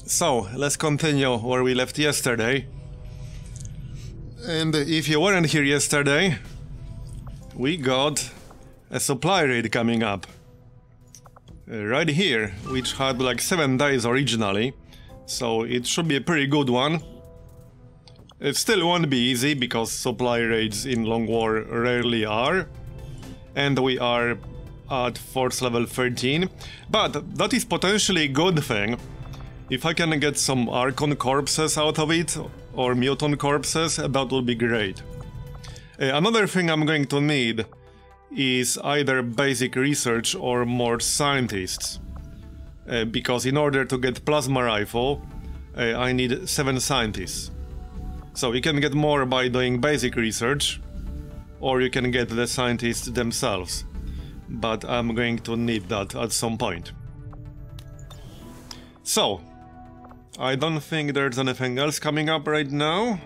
So, let's continue where we left yesterday. And if you weren't here yesterday, we got a supply raid coming up. Right here, which had like 7 days originally, so it should be a pretty good one. It still won't be easy because supply raids in Long War rarely are. And we are at force level 13, but that is potentially a good thing. If I can get some Archon corpses out of it, or Mutant corpses, that would be great. Another thing I'm going to need is either basic research or more scientists. Because in order to get plasma rifle, I need 7 scientists. So you can get more by doing basic research, or you can get the scientists themselves. But I'm going to need that at some point. So, I don't think there's anything else coming up right now.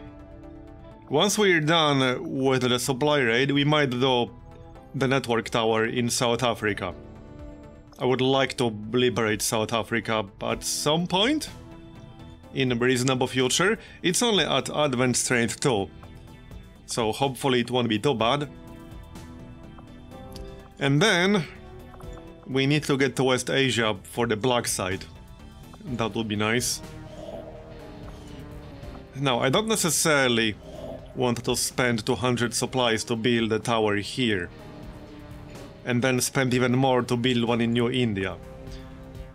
Once we're done with the supply raid, we might do the network tower in South Africa. I would like to liberate South Africa at some point in a reasonable future. It's only at advanced strength 2, so hopefully it won't be too bad. And then we need to get to West Asia for the black side. That would be nice. Now, I don't necessarily want to spend 200 supplies to build a tower here, and then spend even more to build one in New India.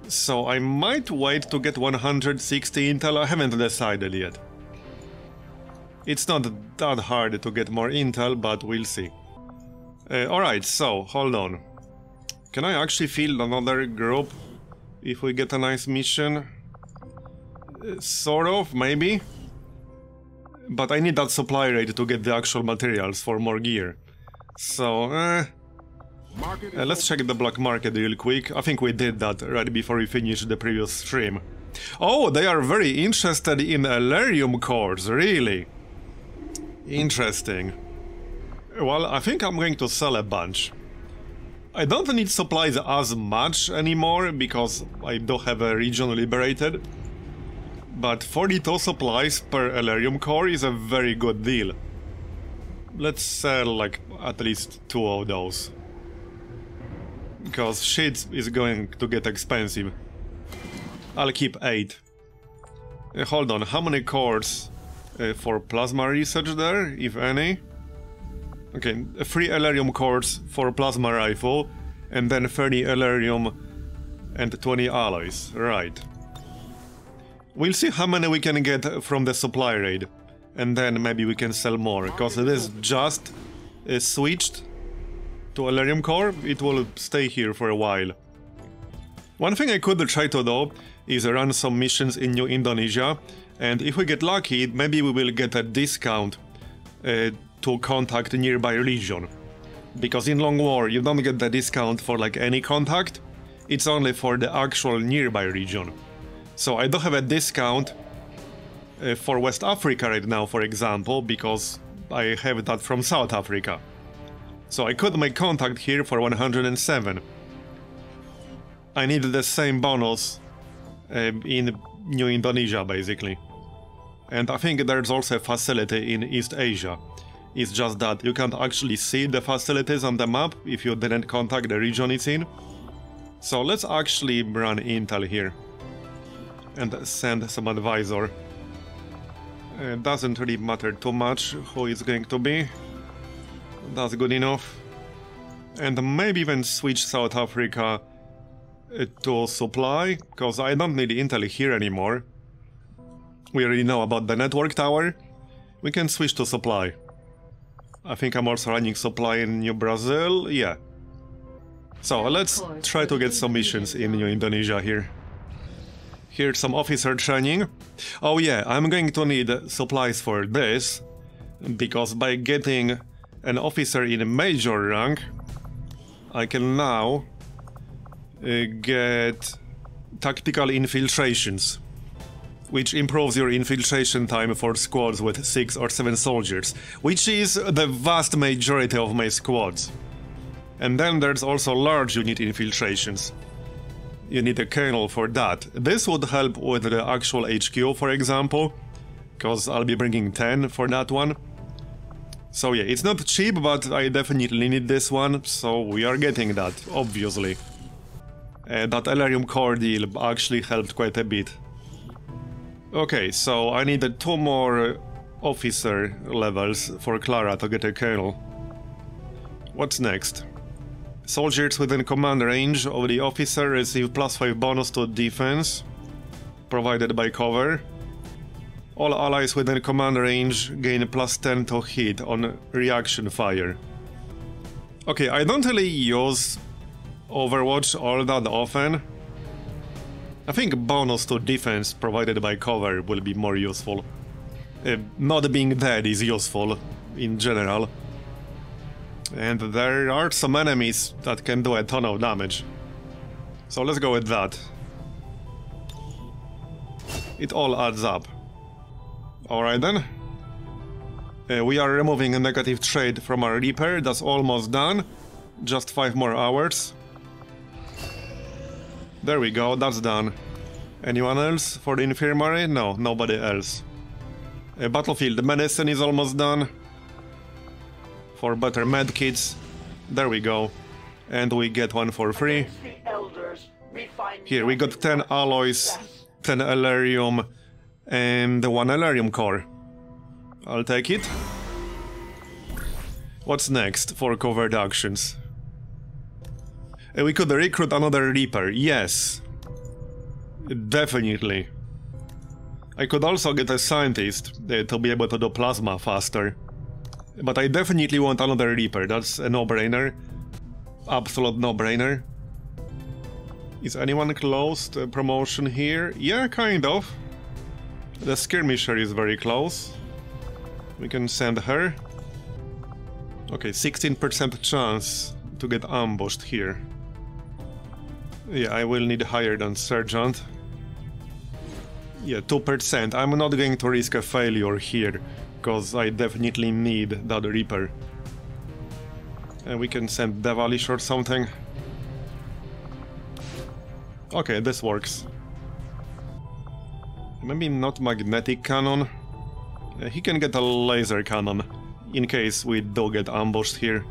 So I might wait to get 160 intel. I haven't decided yet. It's not that hard to get more intel, but we'll see. Alright, so, hold on. Can I actually field another group if we get a nice mission? Sort of, maybe. But I need that supply rate to get the actual materials for more gear. So, let's check the black market real quick. I think we did that right before we finished the previous stream. Oh, they are very interested in Elerium cores, really? Interesting. Well, I think I'm going to sell a bunch. I don't need supplies as much anymore, because I do have a region liberated. But 42 supplies per Elerium core is a very good deal. Let's sell like at least 2 of those. Because shit is going to get expensive. I'll keep 8. Hold on, how many cores for plasma research there, if any? Okay, 3 Elerium cores for plasma rifle, and then 30 Elerium and 20 alloys, right. We'll see how many we can get from the supply raid, and then maybe we can sell more, because it is just switched to Elerium core. It will stay here for a while. One thing I could try to do is run some missions in New Indonesia, and if we get lucky, maybe we will get a discount to contact a nearby region. Because in Long War you don't get the discount for like any contact, it's only for the actual nearby region. So I don't have a discount for West Africa right now, for example, because I have that from South Africa. So I could make contact here for 107. I need the same bonus in New Indonesia, basically. And I think there's also a facility in East Asia. It's just that you can't actually see the facilities on the map if you didn't contact the region it's in. So let's actually run intel here and send some advisor. It doesn't really matter too much who it's going to be. That's good enough. And maybe even switch South Africa to supply, because I don't need intel here anymore. We already know about the network tower. We can switch to supply. I think I'm also running supply in New Brazil, yeah. So let's try to get some missions in New Indonesia here. Here's some officer training. Oh yeah, I'm going to need supplies for this, because by getting an officer in major rank, I can now get tactical infiltrations, which improves your infiltration time for squads with 6 or 7 soldiers, which is the vast majority of my squads. And then there's also large unit infiltrations, you need a kernel for that. This would help with the actual HQ, for example, because I'll be bringing 10 for that one. So yeah, it's not cheap, but I definitely need this one, so we are getting that, obviously. That Elerium core deal actually helped quite a bit. Okay, so I needed 2 more officer levels for Clara to get a kernel. What's next? Soldiers within command range of the officer receive +5 bonus to defense, provided by cover. All allies within command range gain +10 to hit on reaction fire. Okay, I don't really use Overwatch all that often. I think bonus to defense provided by cover will be more useful. Not being dead is useful in general. And there are some enemies that can do a ton of damage. So let's go with that. It all adds up. Alright then. We are removing a negative trait from our Reaper, that's almost done. Just 5 more hours. There we go, that's done. Anyone else for the infirmary? No, nobody else. Battlefield medicine is almost done. For better medkits. There we go. And we get one for free. Here we got 10 alloys, 10 Elerium, and 1 Elerium core. I'll take it. What's next for covert actions? We could recruit another Reaper, yes. Definitely. I could also get a scientist to be able to do plasma faster. But I definitely want another Reaper, that's a no-brainer. Absolute no-brainer. Is anyone close to a promotion here? Yeah, kind of. The skirmisher is very close. We can send her. Okay, 16% chance to get ambushed here. Yeah, I will need higher than Sergeant. Yeah, 2%. I'm not going to risk a failure here, because I definitely need that Reaper. And we can send Devalish or something. Okay, this works. Maybe not magnetic cannon. He can get a laser cannon, in case we do get ambushed here.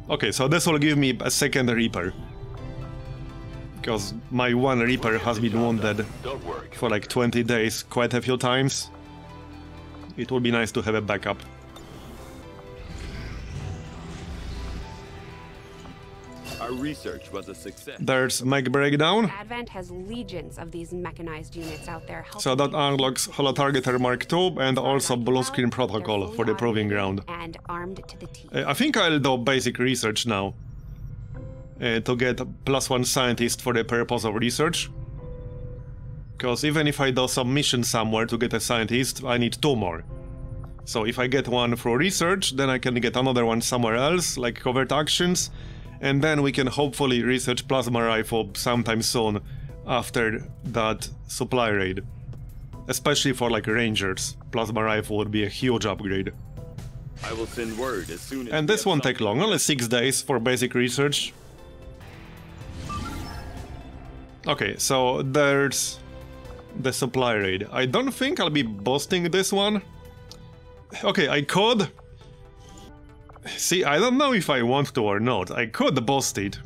Okay, so this will give me a second Reaper. Because my one Reaper has been wounded for like 20 days quite a few times. It would be nice to have a backup. Our research was a success. There's mech breakdown. Advent has legions of these mechanized units out there. So that unlocks Holotargeter Mark II and also Blue Screen Protocol for the Proving Ground. And armed to the teeth. I think I'll do basic research now. To get +1 scientist for the purpose of research. Because even if I do some mission somewhere to get a scientist, I need 2 more. So if I get one for research, then I can get another one somewhere else, like covert actions, and then we can hopefully research plasma rifle sometime soon after that supply raid. Especially for like rangers, plasma rifle would be a huge upgrade. I will send word as soon as. And this won't take long, only 6 days for basic research. Okay, so there's the supply raid. I don't think I'll be boosting this one. Okay, I could. See, I don't know if I want to or not. I could boost it.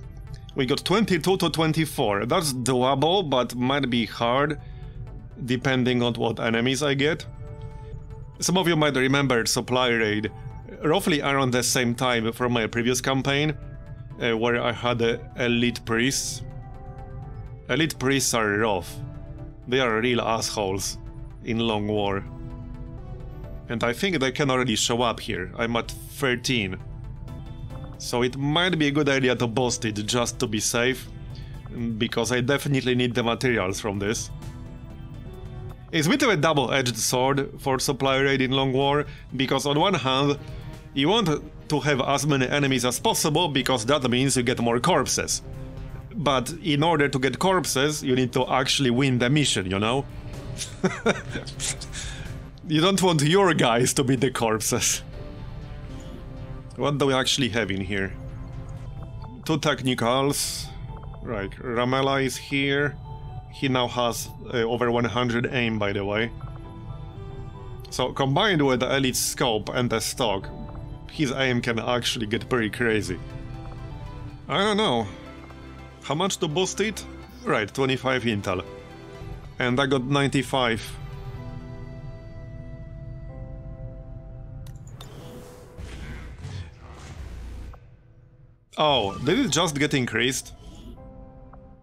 We got 22 to 24. That's doable, but might be hard, depending on what enemies I get. Some of you might remember supply raid, roughly around the same time from my previous campaign, where I had elite priests. Elite priests are rough. They are real assholes in Long War. And I think they can already show up here. I'm at 13. So it might be a good idea to boost it just to be safe, because I definitely need the materials from this. It's a bit of a double-edged sword for supply raid in Long War, because on one hand, you want to have as many enemies as possible, because that means you get more corpses. But in order to get corpses, you need to actually win the mission, you know? You don't want your guys to be the corpses. What do we actually have in here? 2 technicals, Right, Ramela is here. He now has over 100 aim, by the way. So, combined with the elite scope and the stock, his aim can actually get pretty crazy. I don't know. How much to boost it? Right, 25 intel. And I got 95. Oh, did it just get increased?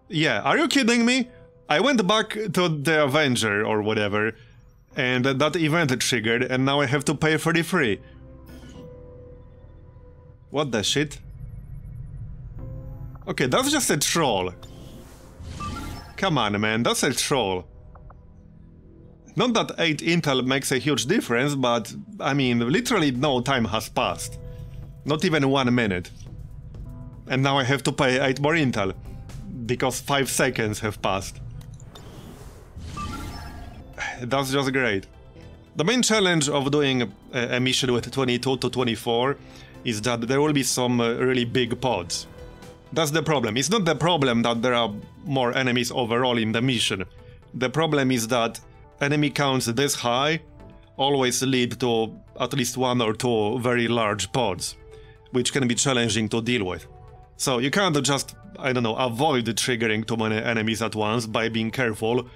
Yeah, are you kidding me? I went back to the Avenger or whatever, and that event triggered, and now I have to pay 33. What the shit? Okay, that's just a troll. Come on, man, that's a troll. Not that 8 intel makes a huge difference, but, I mean, literally no time has passed. Not even 1 minute. And now I have to pay 8 more intel, because 5 seconds have passed. That's just great. The main challenge of doing a mission with 22 to 24 is that there will be some really big pods. That's the problem. It's not the problem that there are more enemies overall in the mission. The problem is that enemy counts this high always lead to at least 1 or 2 very large pods, which can be challenging to deal with. So you can't just, I don't know, avoid triggering too many enemies at once by being careful,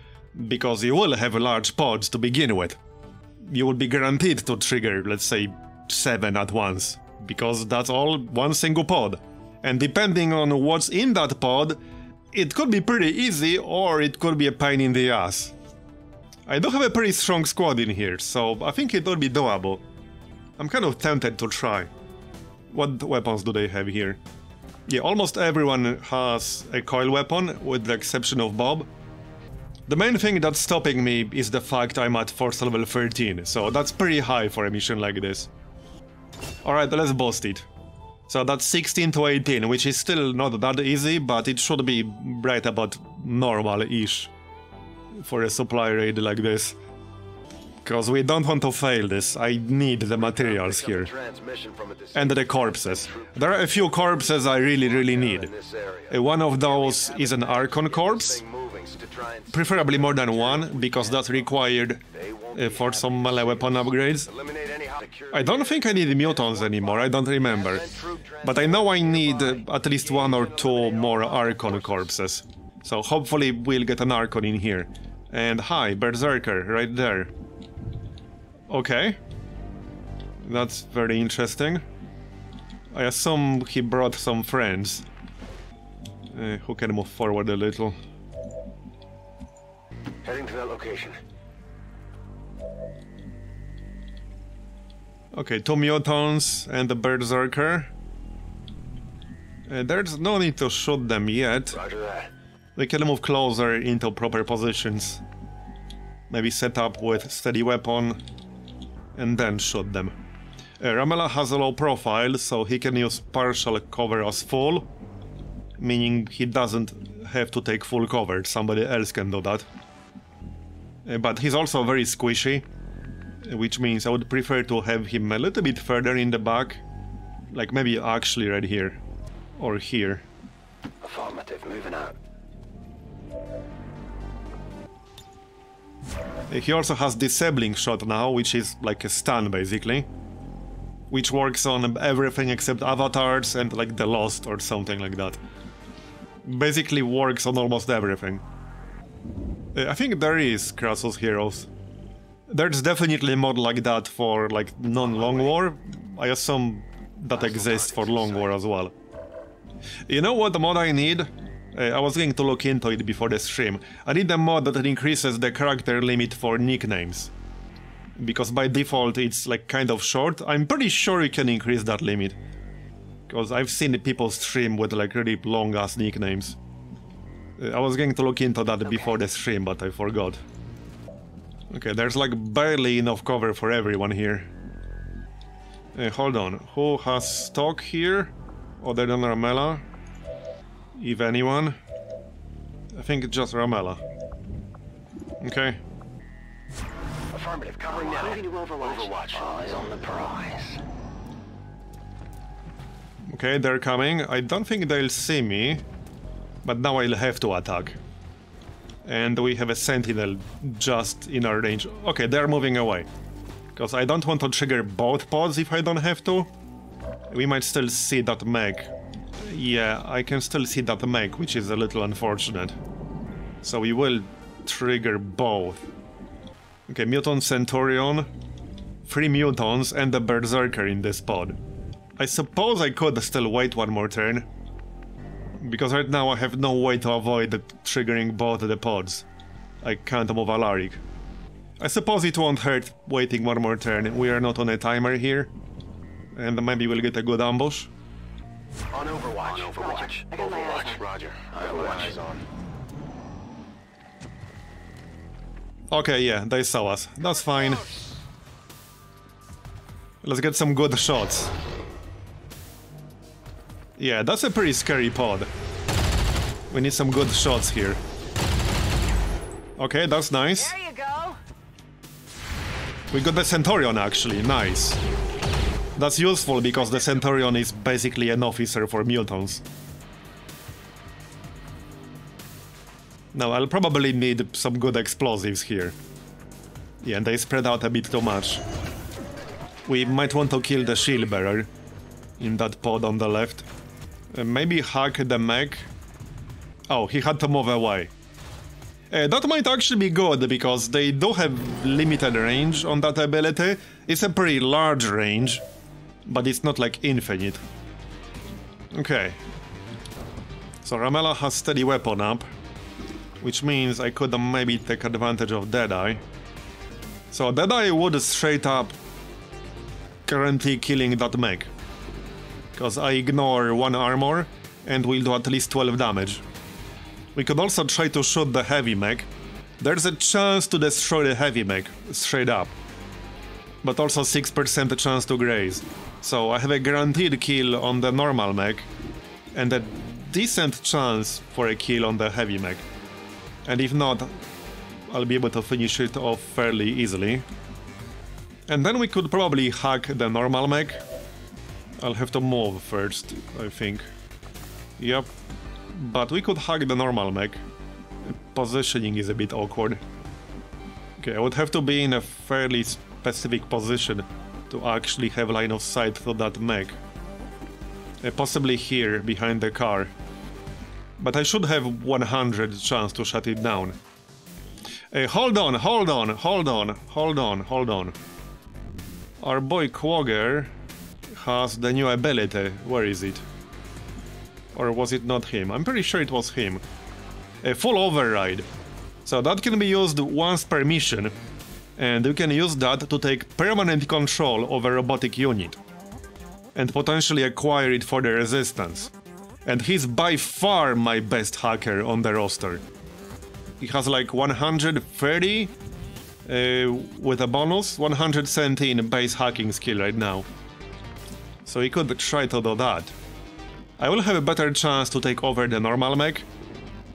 because you will have large pods to begin with. You will be guaranteed to trigger, let's say, 7 at once, because that's all one single pod. And depending on what's in that pod, it could be pretty easy or it could be a pain in the ass. I do have a pretty strong squad in here, so I think it will be doable. I'm kind of tempted to try. What weapons do they have here? Yeah, almost everyone has a coil weapon, with the exception of Bob. The main thing that's stopping me is the fact I'm at force level 13, so that's pretty high for a mission like this. Alright, let's boost it. So that's 16 to 18, which is still not that easy, but it should be right about normal-ish for a supply raid like this. Because we don't want to fail this. I need the materials here. And the corpses. There are a few corpses I really need. One of those is an Archon corpse. Preferably more than one, because that's required for some melee weapon upgrades. I don't think I need mutants anymore, I don't remember. But I know I need at least 1 or 2 more Archon corpses. So hopefully we'll get an Archon in here. And hi, Berserker, right there. Okay. That's very interesting. I assume he brought some friends. Who can move forward a little. Heading to that location. Okay, 2 mutants and the Berserker. There's no need to shoot them yet. Roger that. We can move closer into proper positions. Maybe set up with steady weapon and then shoot them. Ramela has a low profile, so he can use partial cover as full, meaning he doesn't have to take full cover, somebody else can do that. But he's also very squishy, which means I would prefer to have him a little bit further in the back, like maybe actually right here, or here. Affirmative, moving out. He also has disabling shot now, which is like a stun basically, which works on everything except avatars and like the Lost or something like that. Basically works on almost everything. I think there is Kratos Heroes. There's definitely a mod like that for like non-Long War. I assume that exists for Long War as well. You know what mod I need? I was going to look into it before the stream. I need a mod that increases the character limit for nicknames. Because by default it's like kind of short. I'm pretty sure you can increase that limit. Because I've seen people stream with like really long ass nicknames. I was going to look into that before the stream, but I forgot. Okay, there's like barely enough cover for everyone here. Hold on, who has stock here? Other than Ramela? If anyone? I think it's just Ramela. Okay. Affirmative, covering now. Moving to Overwatch. Eyes on the prize. Okay, they're coming. I don't think they'll see me. But now I'll have to attack. And we have a sentinel just in our range. Okay, they're moving away. Because I don't want to trigger both pods if I don't have to. We might still see that mech. Yeah, I can still see that mech, which is a little unfortunate. So we will trigger both. Okay, Mutant Centurion, 3 mutants and a Berserker in this pod. I suppose I could still wait one more turn. Because right now I have no way to avoid triggering both the pods. I can't move Alaric. I suppose it won't hurt waiting one more turn. We are not on a timer here. And maybe we'll get a good ambush. On Overwatch. On Overwatch. I got my eyes on. Roger. I have my eyes on. Okay, yeah, they saw us. That's fine. Let's get some good shots. Yeah, that's a pretty scary pod. We need some good shots here. Okay, that's nice. There you go. We got the Centurion actually, nice. That's useful because the Centurion is basically an officer for mutants. Now I'll probably need some good explosives here. Yeah, and they spread out a bit too much. We might want to kill the shield bearer in that pod on the left. Maybe hack the mech. Oh, he had to move away. That might actually be good, because they do have limited range on that ability. It's a pretty large range, but it's not like infinite. Okay. So Ramela has steady weapon up, which means I could maybe take advantage of Deadeye. So Deadeye would straight up guarantee killing that mech. Because I ignore 1 armor and will do at least 12 damage. We could also try to shoot the heavy mech. There's a chance to destroy the heavy mech, straight up. But also 6% chance to graze. So I have a guaranteed kill on the normal mech, and a decent chance for a kill on the heavy mech. And if not, I'll be able to finish it off fairly easily. And then we could probably hack the normal mech. I'll have to move first, I think. Yep. But we could hack the normal mech. Positioning is a bit awkward. Okay, I would have to be in a fairly specific position to actually have line of sight to that mech. Possibly here, behind the car. But I should have 100 chance to shut it down. Hold on. Our boy Quagger has the new ability. Where is it? Or was it not him? I'm pretty sure it was him. A full override. So that can be used once per mission, and you can use that to take permanent control over a robotic unit, and potentially acquire it for the resistance. And he's by far my best hacker on the roster. He has like 130 with a bonus, 117 base hacking skill right now. So he could try to do that. I will have a better chance to take over the normal mech.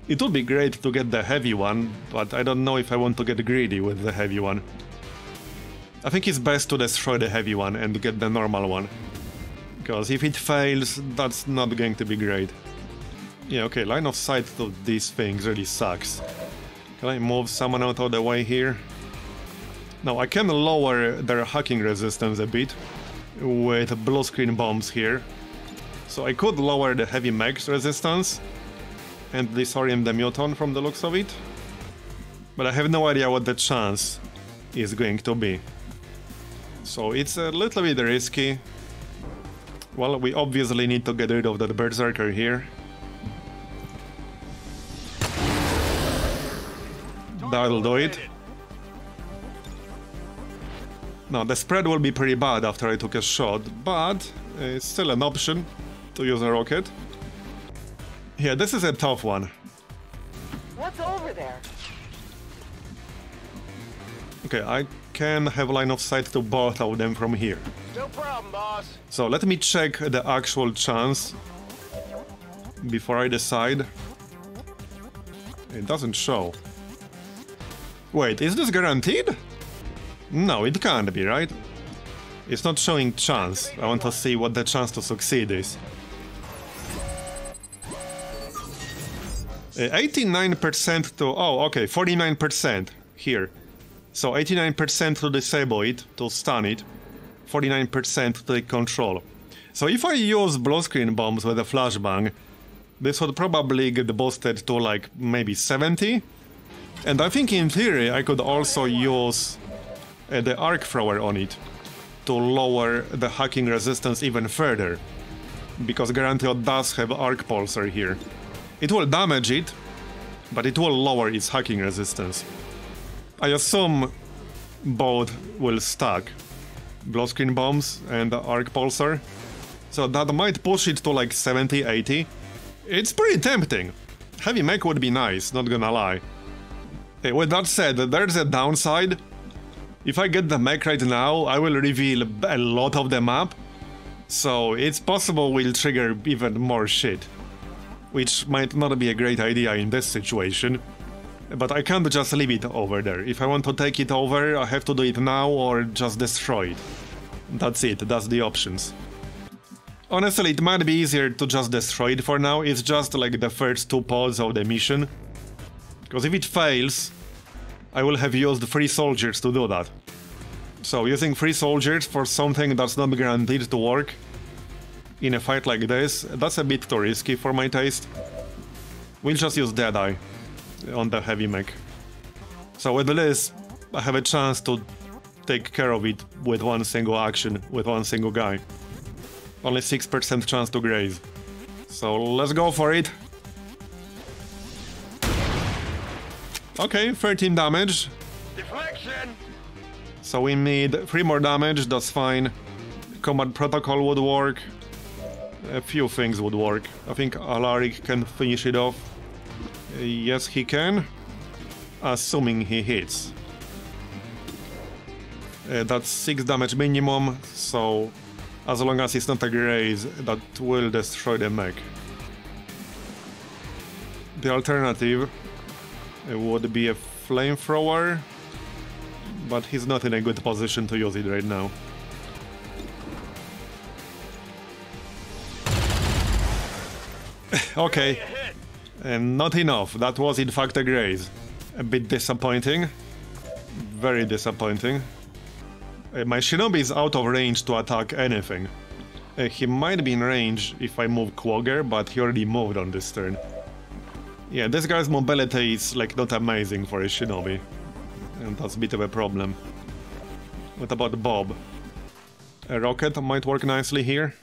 It would be great to get the heavy one, but I don't know if I want to get greedy with the heavy one. I think it's best to destroy the heavy one and get the normal one. Because if it fails, that's not going to be great. Yeah, okay, line of sight to these things really sucks. Can I move someone out of the way here? Now, I can lower their hacking resistance a bit with blue screen bombs here. So I could lower the heavy mech's resistance and disorient the mutant from the looks of it. But I have no idea what the chance is going to be. So it's a little bit risky. Well, we obviously need to get rid of that Berserker here. That'll do it. Now, the spread will be pretty bad after I took a shot, but it's still an option to use a rocket. Yeah, this is a tough one. What's over there? Okay, I can have line of sight to both of them from here. No problem, boss. So let me check the actual chance before I decide. It doesn't show. Wait, is this guaranteed? No, it can't be, right? It's not showing chance. I want to see what the chance to succeed is. 89% to... Oh, okay, 49% here. So 89% to disable it, to stun it. 49% to take control. So if I use blue screen bombs with a flashbang, this would probably get boosted to like maybe 70. And I think in theory I could also use the arc thrower on it to lower the hacking resistance even further. Because Guaranteed does have arc pulsar here. It will damage it, but it will lower its hacking resistance. I assume both will stack. Blue screen bombs and the arc pulsar. So that might push it to like 70, 80. It's pretty tempting. Heavy mech would be nice, not gonna lie. Hey, with that said, there's a downside. If I get the mech right now, I will reveal a lot of the map. So it's possible we'll trigger even more shit. Which might not be a great idea in this situation. But I can't just leave it over there. If I want to take it over, I have to do it now or just destroy it. That's it, that's the options. Honestly, it might be easier to just destroy it for now, it's just like the first 2 pods of the mission. Because if it fails, I will have used 3 soldiers to do that. So using 3 soldiers for something that's not guaranteed to work in a fight like this, that's a bit too risky for my taste. We'll just use Deadeye on the heavy mech. So with this, I have a chance to take care of it with one single action, with one single guy. Only 6% chance to graze. So let's go for it. Okay, 13 damage. Deflection! So we need 3 more damage, that's fine. Combat protocol would work. A few things would work. I think Alaric can finish it off. Yes, he can. Assuming he hits. That's 6 damage minimum, so as long as it's not a graze, that will destroy the mech. The alternative would be a flamethrower, but he's not in a good position to use it right now. Okay, and not enough. That was in fact a graze. A bit disappointing. Very disappointing. My shinobi is out of range to attack anything. He might be in range if I move Quagger, but he already moved on this turn. Yeah, this guy's mobility is like not amazing for a shinobi. And that's a bit of a problem. What about Bob? A rocket might work nicely here.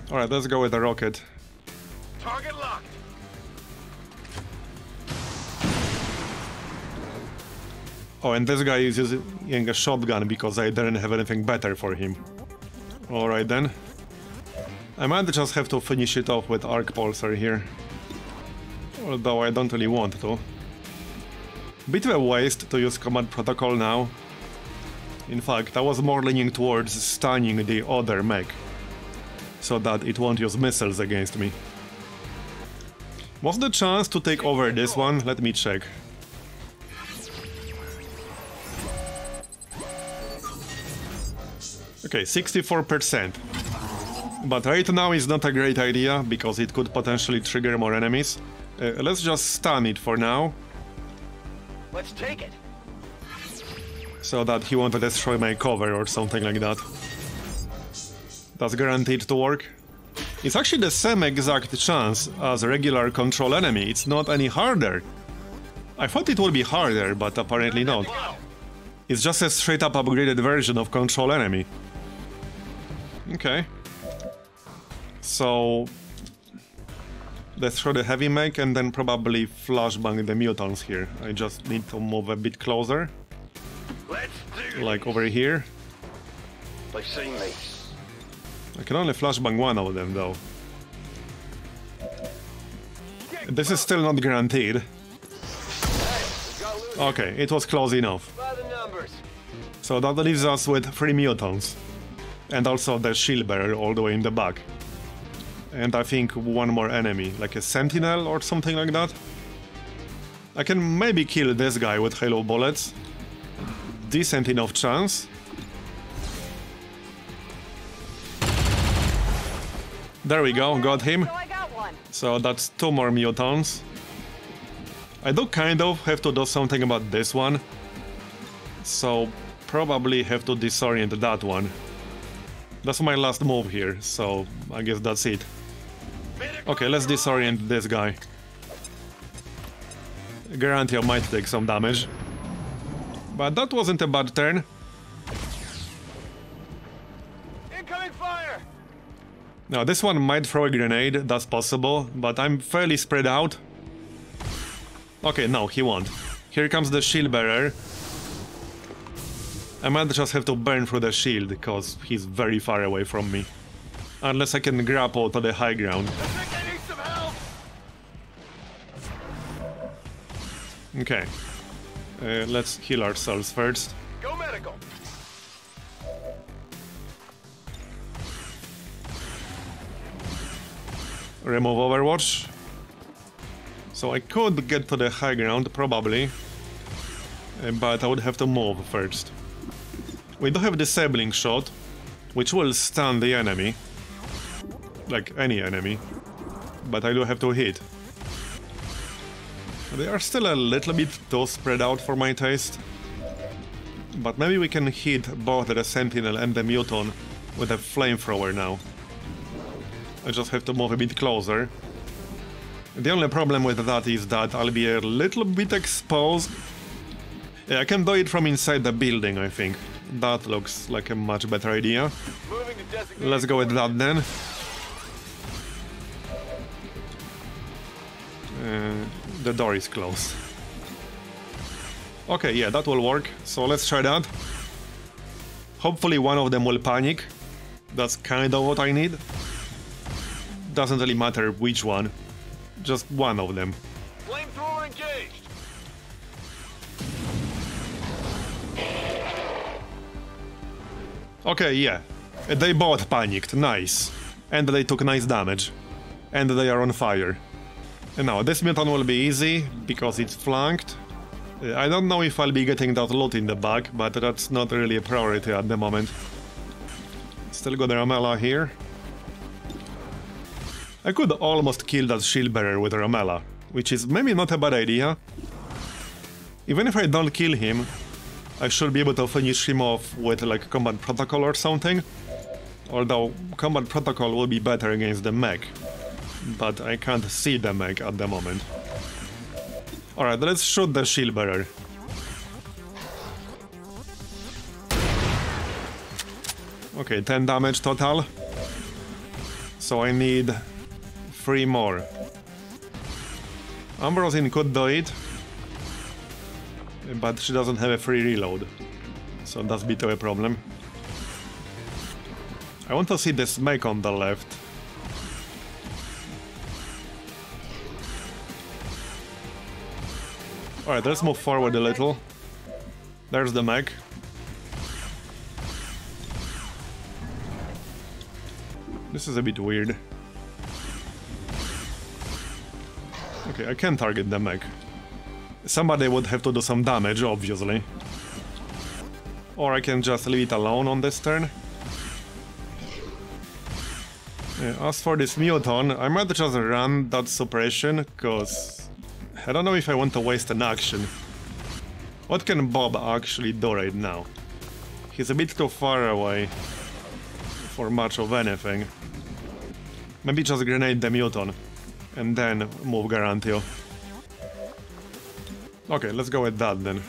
Alright, let's go with a rocket. Target locked! Oh, and this guy is using a shotgun because I didn't have anything better for him. Alright then. I might just have to finish it off with arc pulsar here. Although I don't really want to. Bit of a waste to use command protocol now. In fact, I was more leaning towards stunning the other mech. So that it won't use missiles against me. What's the chance to take over this one? Let me check. Okay, 64%. But right now is not a great idea, because it could potentially trigger more enemies. Let's just stun it for now. Let's take it! So that he won't destroy my cover or something like that. That's guaranteed to work. It's actually the same exact chance as a regular control enemy, it's not any harder. I thought it would be harder, but apparently not. It's just a straight up upgraded version of control enemy. Okay. So... let's throw the heavy mech and then probably flashbang the mutants here. I just need to move a bit closer. Like over here. They see me. I can only flashbang one of them though. This is still not guaranteed. Okay, it was close enough. So that leaves us with 3 mutants. And also the shield bearer all the way in the back. And I think one more enemy, like a sentinel or something like that. I can maybe kill this guy with halo bullets. Decent enough chance. There we go, got him. So that's 2 more mutants. I do kind of have to do something about this one. So probably have to disorient that one. That's my last move here, so I guess that's it. Okay, let's disorient this guy. Guarantee I might take some damage. But that wasn't a bad turn. Incoming fire! Now this one might throw a grenade, that's possible, but I'm fairly spread out. Okay, no, he won't. Here comes the shield bearer. I might just have to burn through the shield, because he's very far away from me. Unless I can grapple to the high ground. I think I need some help! Okay. Let's heal ourselves first. Go medical! Remove Overwatch. So I could get to the high ground, probably. But I would have to move first. We do have Disabling Shot, which will stun the enemy. Like any enemy. But I do have to hit. They are still a little bit too spread out for my taste. But maybe we can hit both the Sentinel and the Muton with a flamethrower now. I just have to move a bit closer. The only problem with that is that I'll be a little bit exposed. Yeah, I can do it from inside the building, I think. That looks like a much better idea. Moving to designated Let's go with that then. The door is closed. Okay, yeah, that will work. So let's try that. Hopefully one of them will panic. That's kind of what I need. Doesn't really matter which one. Just one of them. Flamethrower engaged! Okay, yeah. They both panicked, nice. And they took nice damage. And they are on fire. And now, this mutant will be easy, because it's flanked. I don't know if I'll be getting that loot in the back, but that's not really a priority at the moment. Still got a Ramela here. I could almost kill that shield bearer with a Ramela, which is maybe not a bad idea. Even if I don't kill him, I should be able to finish him off with like Combat Protocol or something. Although Combat Protocol will be better against the mech. But I can't see the mech at the moment. Alright, let's shoot the shield bearer. Okay, 10 damage total. So I need 3 more. Ambrosin could do it. But she doesn't have a free reload. So that's a bit of a problem. I want to see this mech on the left. Alright, let's move forward a little. There's the mech. This is a bit weird. Okay, I can target the mech. Somebody would have to do some damage, obviously. Or I can just leave it alone on this turn. As for this Muton, I might just run that suppression, cause I don't know if I want to waste an action. What can Bob actually do right now? He's a bit too far away for much of anything. Maybe just grenade the Muton and then move Garantio. Okay, let's go with that then.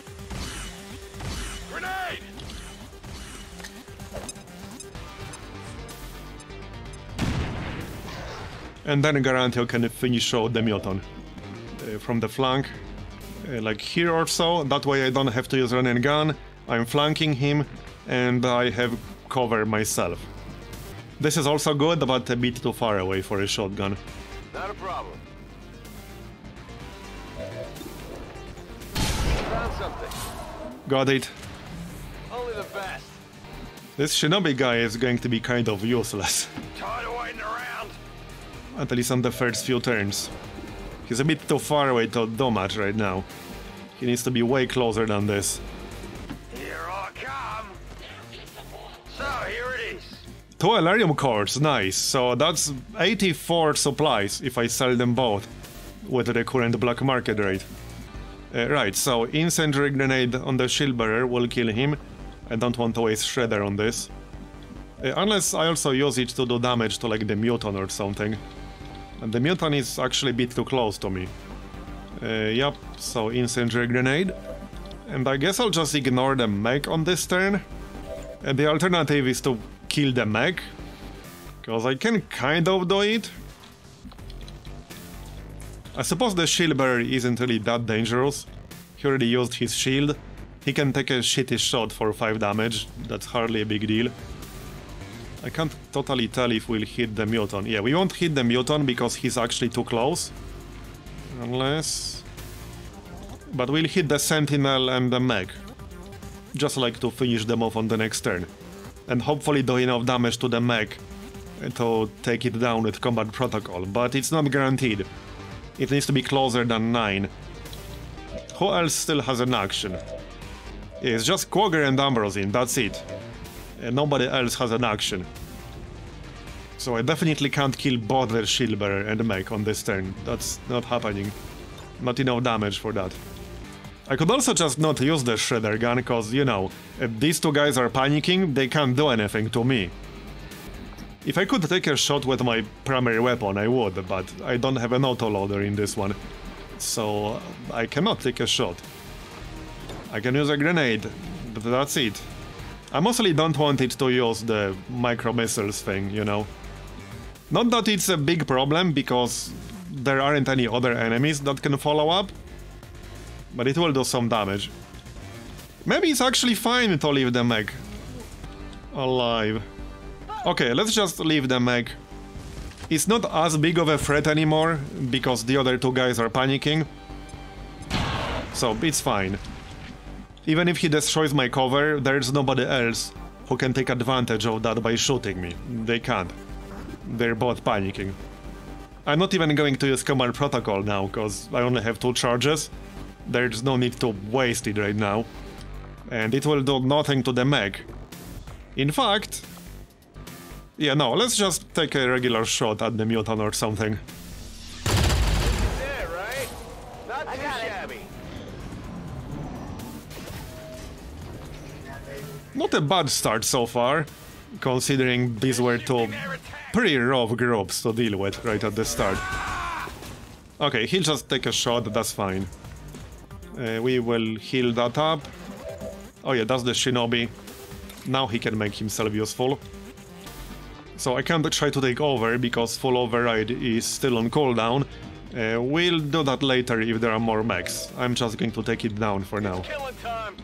Grenade! And then Garantio can finish out the Muton from the flank, like here or so. That way I don't have to use run and gun. I'm flanking him and I have cover myself. This is also good, but a bit too far away for a shotgun. Not a problem. Found something. Got it. Only the best. This Shinobi guy is going to be kind of useless. Tired of waiting around. At least on the first few turns. He's a bit too far away to do much right now. He needs to be way closer than this. Here I come. So, here it is. 2 Elerium cores, nice. So that's 84 supplies if I sell them both with the current black market rate. Right, so incendiary grenade on the shield bearer will kill him. I don't want to waste shredder on this. Unless I also use it to do damage to like the mutant or something. And the mutant is actually a bit too close to me. Yep, so incendiary grenade. And I guess I'll just ignore the mech on this turn. And the alternative is to kill the mech. Because I can kind of do it. I suppose the shield bearer isn't really that dangerous. He already used his shield. He can take a shitty shot for 5 damage. That's hardly a big deal. I can't totally tell if we'll hit the mutant. Yeah, we won't hit the mutant because he's actually too close. Unless... But we'll hit the sentinel and the mech. Just like to finish them off on the next turn. And hopefully do enough damage to the mech to take it down with combat protocol. But it's not guaranteed. It needs to be closer than 9. Who else still has an action? Yeah, it's just Quagger and Ambrosine, that's it. Nobody else has an action. So I definitely can't kill both the shield bearer and the mech on this turn. That's not happening. Not enough damage for that. I could also just not use the shredder gun, cause, you know, if these two guys are panicking, they can't do anything to me. If I could take a shot with my primary weapon, I would, but I don't have an autoloader in this one. So I cannot take a shot. I can use a grenade, but that's it. I mostly don't want it to use the micro missiles thing, you know. Not that it's a big problem, because there aren't any other enemies that can follow up. But it will do some damage. Maybe it's actually fine to leave the mech alive. Okay, let's just leave the mech. It's not as big of a threat anymore, because the other two guys are panicking. So, it's fine. Even if he destroys my cover, there's nobody else who can take advantage of that by shooting me. They can't. They're both panicking. I'm not even going to use combat protocol now, because I only have 2 charges. There's no need to waste it right now. And it will do nothing to the mech. In fact... Yeah, no, let's just take a regular shot at the mutant or something. There, right? Not too shabby. Not a bad start so far, considering these were 2 pretty rough groups to deal with right at the start. Okay, he'll just take a shot, that's fine. We will heal that up. Oh yeah, that's the shinobi. Now he can make himself useful. So I can't try to take over because full override is still on cooldown. We'll do that later if there are more mechs. I'm just going to take it down for now. Killing time.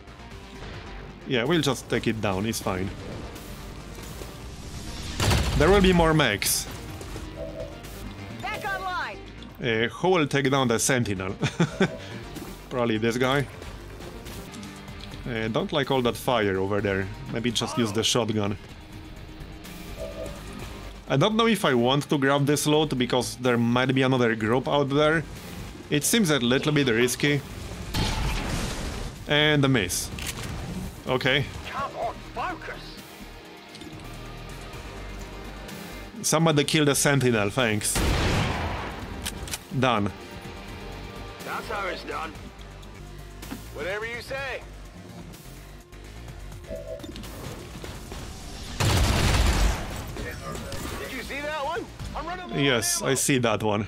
Yeah, we'll just take it down, it's fine. There will be more mechs. Back online. Who will take down the sentinel? Probably this guy. Don't like all that fire over there. Maybe just use the shotgun. I don't know if I want to grab this loot because there might be another group out there. It seems a little bit risky. And a miss. Okay. Come on, focus. Somebody killed a sentinel, thanks. Done. That's how it's done. Whatever you say. Did you see that one? I'm running low on Yes, ammo. I see that one.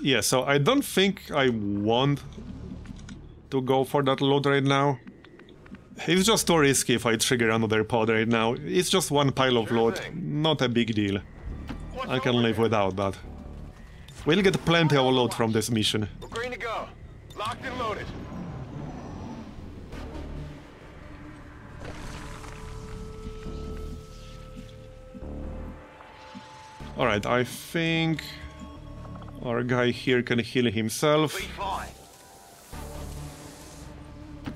Yeah, so I don't think I want to go for that loot right now. It's just too risky if I trigger another pod right now. It's just one pile of loot, not a big deal. I can live without that. We'll get plenty of loot from this mission. We're green to go. Locked and loaded. Alright, I think our guy here can heal himself. Be fine.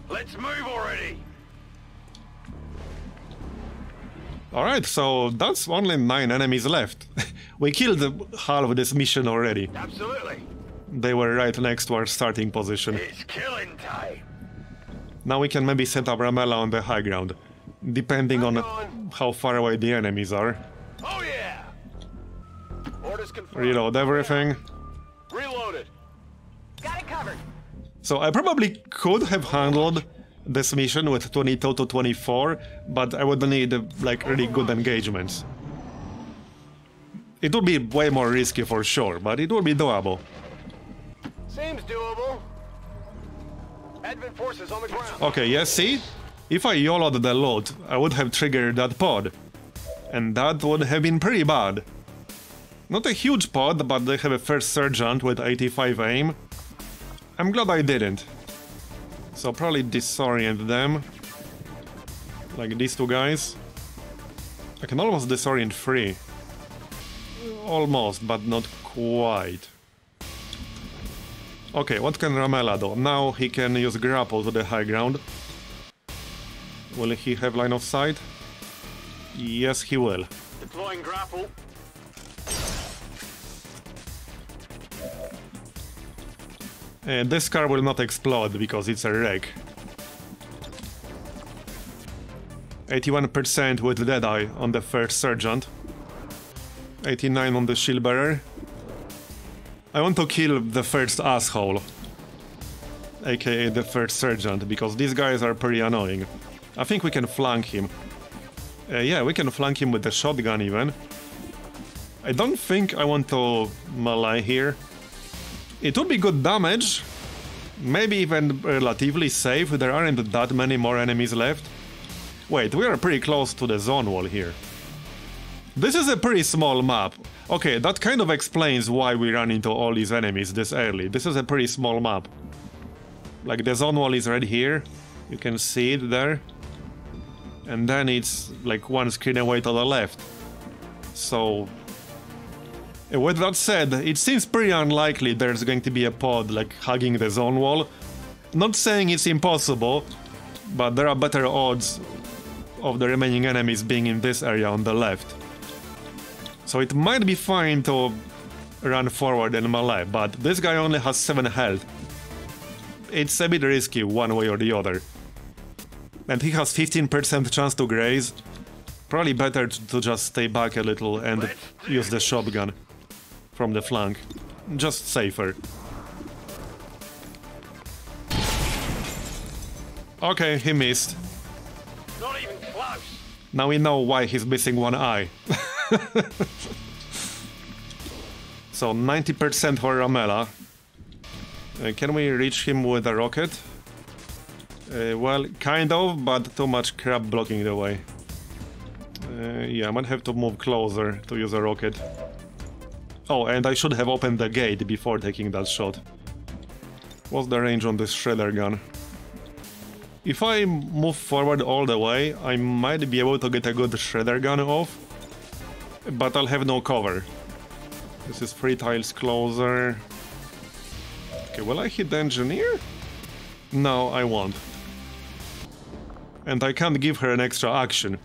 Let's move already. Alright, so that's only 9 enemies left. We killed half of this mission already. Absolutely. They were right next to our starting position. It's killing time. Now we can maybe set up Ramela on the high ground, depending on how far away the enemies are. Oh yeah. Orders confirmed. Reload everything. Reloaded. Got it covered. So I probably could have handled this mission with 22 to 24, but I would need like really good engagements. It would be way more risky for sure, but it would be doable. Seems doable. Advent forces on the ground. Okay, yeah, see? If I YOLO'd the loot, I would have triggered that pod. And that would have been pretty bad. Not a huge pod, but they have a first sergeant with 85 aim. I'm glad I didn't. So probably disorient them. Like these two guys. I can almost disorient 3. Almost, but not quite. Okay, what can Ramela do? Now he can use grapple to the high ground. Will he have line of sight? Yes, he will. Deploying grapple. This car will not explode because it's a wreck. 81% with Deadeye on the first sergeant. 89 on the shield bearer. I want to kill the first asshole, aka the first sergeant, because these guys are pretty annoying. I think we can flank him. Yeah, we can flank him with the shotgun even. I don't think I want to melee here. It would be good damage, maybe even relatively safe. There aren't that many more enemies left. Wait, we are pretty close to the zone wall here. This is a pretty small map. Okay, that kind of explains why we run into all these enemies this early. This is a pretty small map. Like, the zone wall is right here. You can see it there. And then it's like one screen away to the left. So, with that said, it seems pretty unlikely there's going to be a pod like hugging the zone wall. Not saying it's impossible, but there are better odds of the remaining enemies being in this area on the left. So it might be fine to run forward and melee, but this guy only has 7 health. It's a bit risky one way or the other. And he has 15% chance to graze. Probably better to just stay back a little and use the shotgun from the flank. Just safer. Okay, he missed. Not even close. Now we know why he's missing one eye. So 90% for Ramela. Can we reach him with a rocket? Well, kind of, but too much crap blocking the way. Yeah, I might have to move closer to use a rocket. Oh, and I should have opened the gate before taking that shot. What's the range on this shredder gun? If I move forward all the way, I might be able to get a good shredder gun off, but I'll have no cover. This is 3 tiles closer. Okay, will I hit the engineer? No, I won't. And I can't give her an extra action.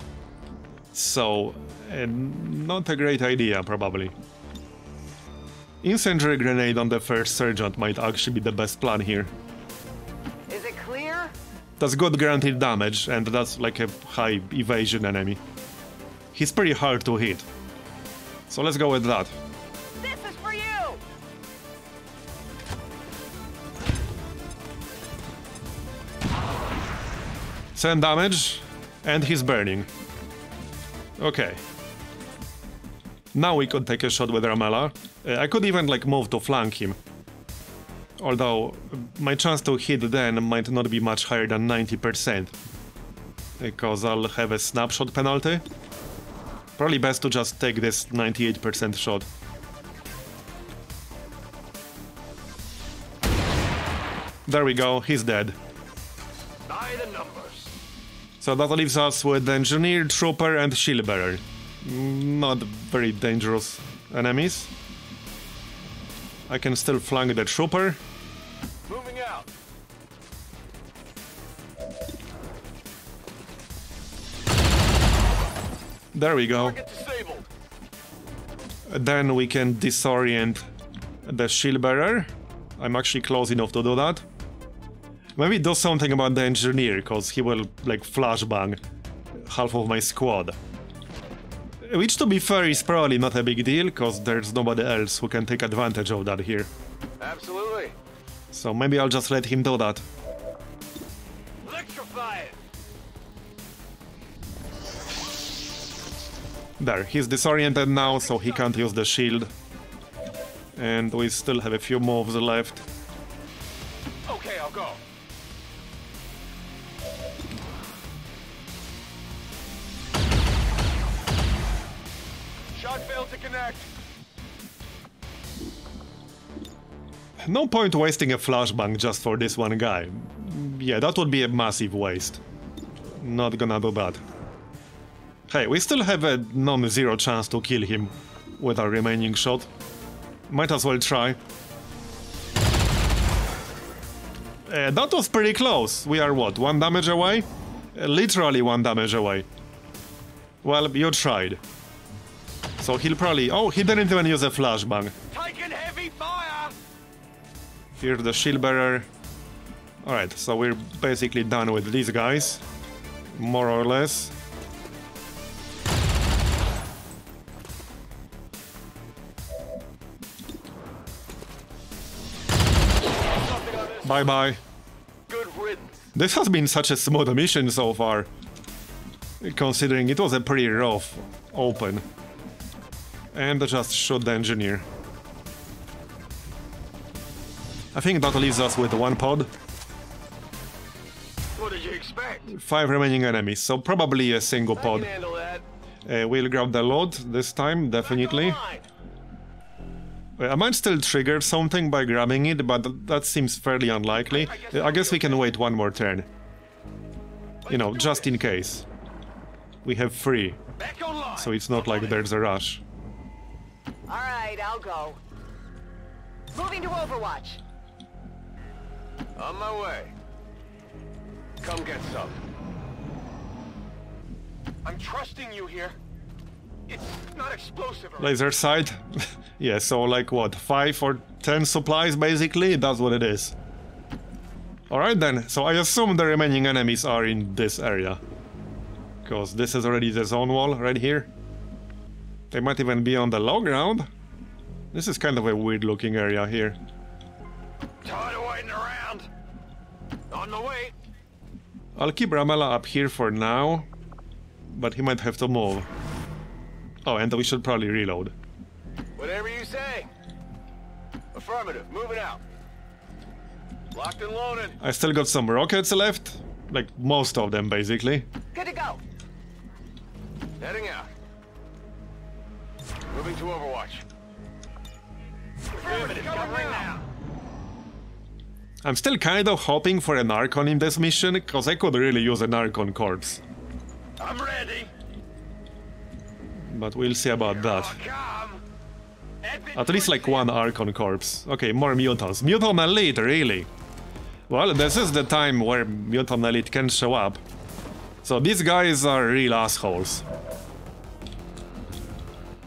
So, not a great idea, probably. Incendiary grenade on the first sergeant might actually be the best plan here. Is it clear? That's good guaranteed damage, and that's like a high evasion enemy. He's pretty hard to hit. So let's go with that. This is for you! Send damage, and he's burning. Okay. Now we could take a shot with Ramela. I could even like move to flank him. Although my chance to hit then might not be much higher than 90%. Because I'll have a snapshot penalty. Probably best to just take this 98% shot. There we go, he's dead. By the numbers. So that leaves us with the engineer, trooper and shield bearer. Not very dangerous enemies. I can still flank the trooper. Moving out. There we go. Target disabled. Then we can disorient the shield bearer. I'm actually close enough to do that. Maybe do something about the engineer, because he will like flashbang half of my squad. Which, to be fair, is probably not a big deal, because there's nobody else who can take advantage of that here. Absolutely. So maybe I'll just let him do that. Electrify it. There, he's disoriented now, so he can't use the shield. And we still have a few moves left. Okay, I'll go. Shot failed to connect. No point wasting a flashbang just for this one guy. Yeah, that would be a massive waste. Not gonna do that. Hey, we still have a non-zero chance to kill him with our remaining shot. Might as well try. That was pretty close. We are what, 1 damage away? Literally 1 damage away. Well, you tried. So he'll probably... Oh, he didn't even use a flashbang. Taking heavy fire. Here's the shield bearer. Alright, so we're basically done with these guys. More or less. Bye-bye. Good riddance. This has been such a smooth mission so far, considering it was a pretty rough open. And just shoot the engineer. I think that leaves us with 1 pod. What did you expect? 5 remaining enemies, so probably a single I pod. can handle that. We'll grab the load this time, definitely. I might still trigger something by grabbing it, but that seems fairly unlikely. I guess we can wait 1 more turn. You know, just in case. We have 3, Back online. so it's not like there's a rush. All right, I'll go. Moving to Overwatch. On my way. Come get some. I'm trusting you here. It's not explosive. Laser sight? Yeah, so like what, 5 or 10 supplies basically? That's what it is. Alright then, so I assume the remaining enemies are in this area. Because this is already the zone wall right here. They might even be on the low ground. This is kind of a weird looking area here. Tired of waiting around. On the way. I'll keep Ramela up here for now, but he might have to move. Oh, and we should probably reload. Whatever you say. Affirmative. Moving out. Locked and loaded. I still got some rockets left. Like, most of them, basically. Good to go. Heading out. Moving to Overwatch. Affirmative. Covering now. I'm still kind of hoping for an Archon in this mission, because I could really use an Archon corpse. I'm ready. But we'll see about that. Come. At least like 1 Archon corpse. Okay, more mutants. Mutant Elite, really? Well, this is the time where Mutant Elite can show up. So these guys are real assholes.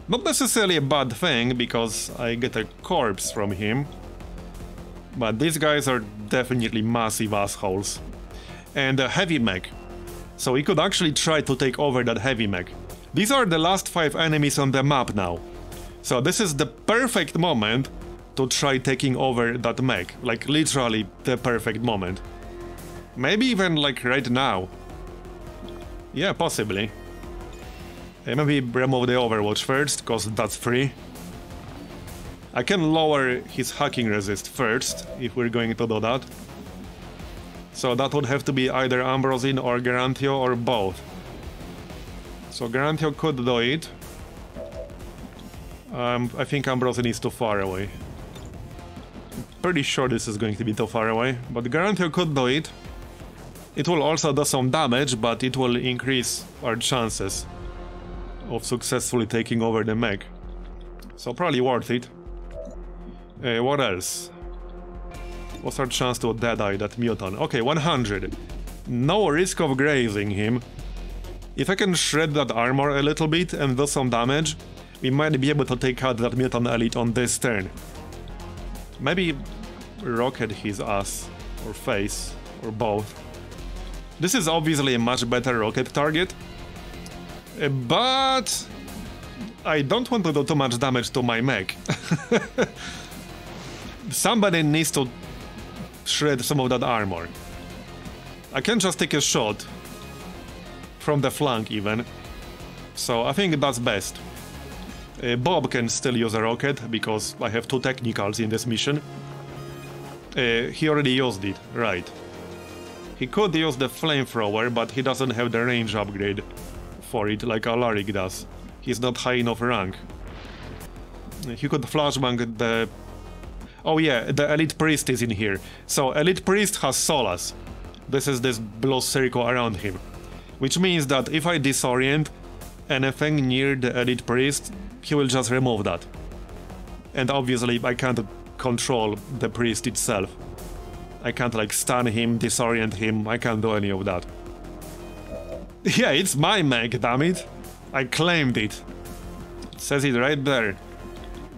Not necessarily a bad thing, because I get a corpse from him. But these guys are definitely massive assholes. And a heavy mech. So we could actually try to take over that heavy mech. These are the last 5 enemies on the map now. So this is the perfect moment to try taking over that mech. Like, literally the perfect moment. Maybe even like right now. Yeah, possibly. Maybe remove the Overwatch first, cause that's free. I can lower his hacking resist first, if we're going to do that. So that would have to be either Ambrosine or Garantio or both. So Garantio could do it. I think Ambrosine is too far away. Pretty sure this is going to be too far away, but Garantio could do it. It will also do some damage, but it will increase our chances of successfully taking over the mech. So probably worth it. What else? What's our chance to deadeye that mutant? Okay, 100. No risk of grazing him. If I can shred that armor a little bit and do some damage, we might be able to take out that mutant elite on this turn. Maybe rocket his ass, or face, or both. This is obviously a much better rocket target, but I don't want to do too much damage to my mech. Somebody needs to shred some of that armor. I can just take a shot from the flank even, so I think that's best. Bob can still use a rocket, because I have 2 technicals in this mission. He already used it, right. He could use the flamethrower, but he doesn't have the range upgrade for it like Alaric does. He's not high enough rank. He could flashbang the... Oh yeah, the Elite Priest is in here. So Elite Priest has Solas. This is this blue circle around him. Which means that if I disorient anything near the Elite Priest, he will just remove that. And obviously I can't control the priest itself. I can't like stun him, disorient him, I can't do any of that. Yeah, it's my mech, damn it. I claimed it. It says it right there.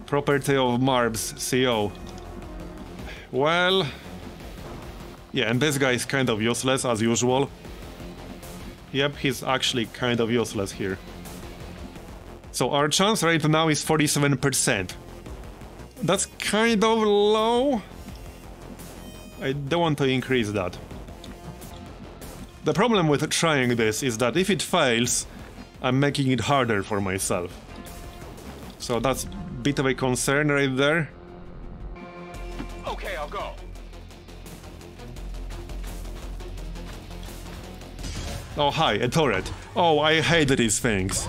Property of Marbs, CO. Well... yeah, and this guy is kind of useless as usual. Yep, he's actually kind of useless here. So our chance right now is 47%. That's kind of low. I don't want to increase that. The problem with trying this is that if it fails, I'm making it harder for myself. So that's a bit of a concern right there. Okay, I'll go. Oh hi, a turret. Oh, I hate these things.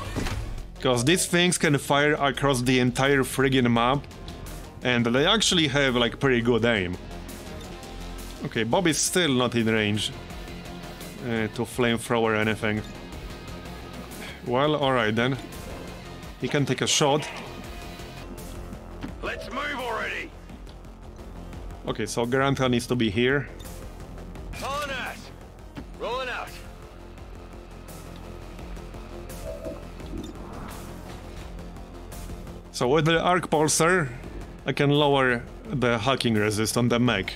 Because these things can fire across the entire friggin' map, and they actually have like pretty good aim. Okay, Bob is still not in range to flamethrower anything. Well, alright then. He can take a shot. Let's move already. Okay, so Garanta needs to be here. On us. Rolling out. So with the Arc Pulsar, I can lower the hacking resist on the mech.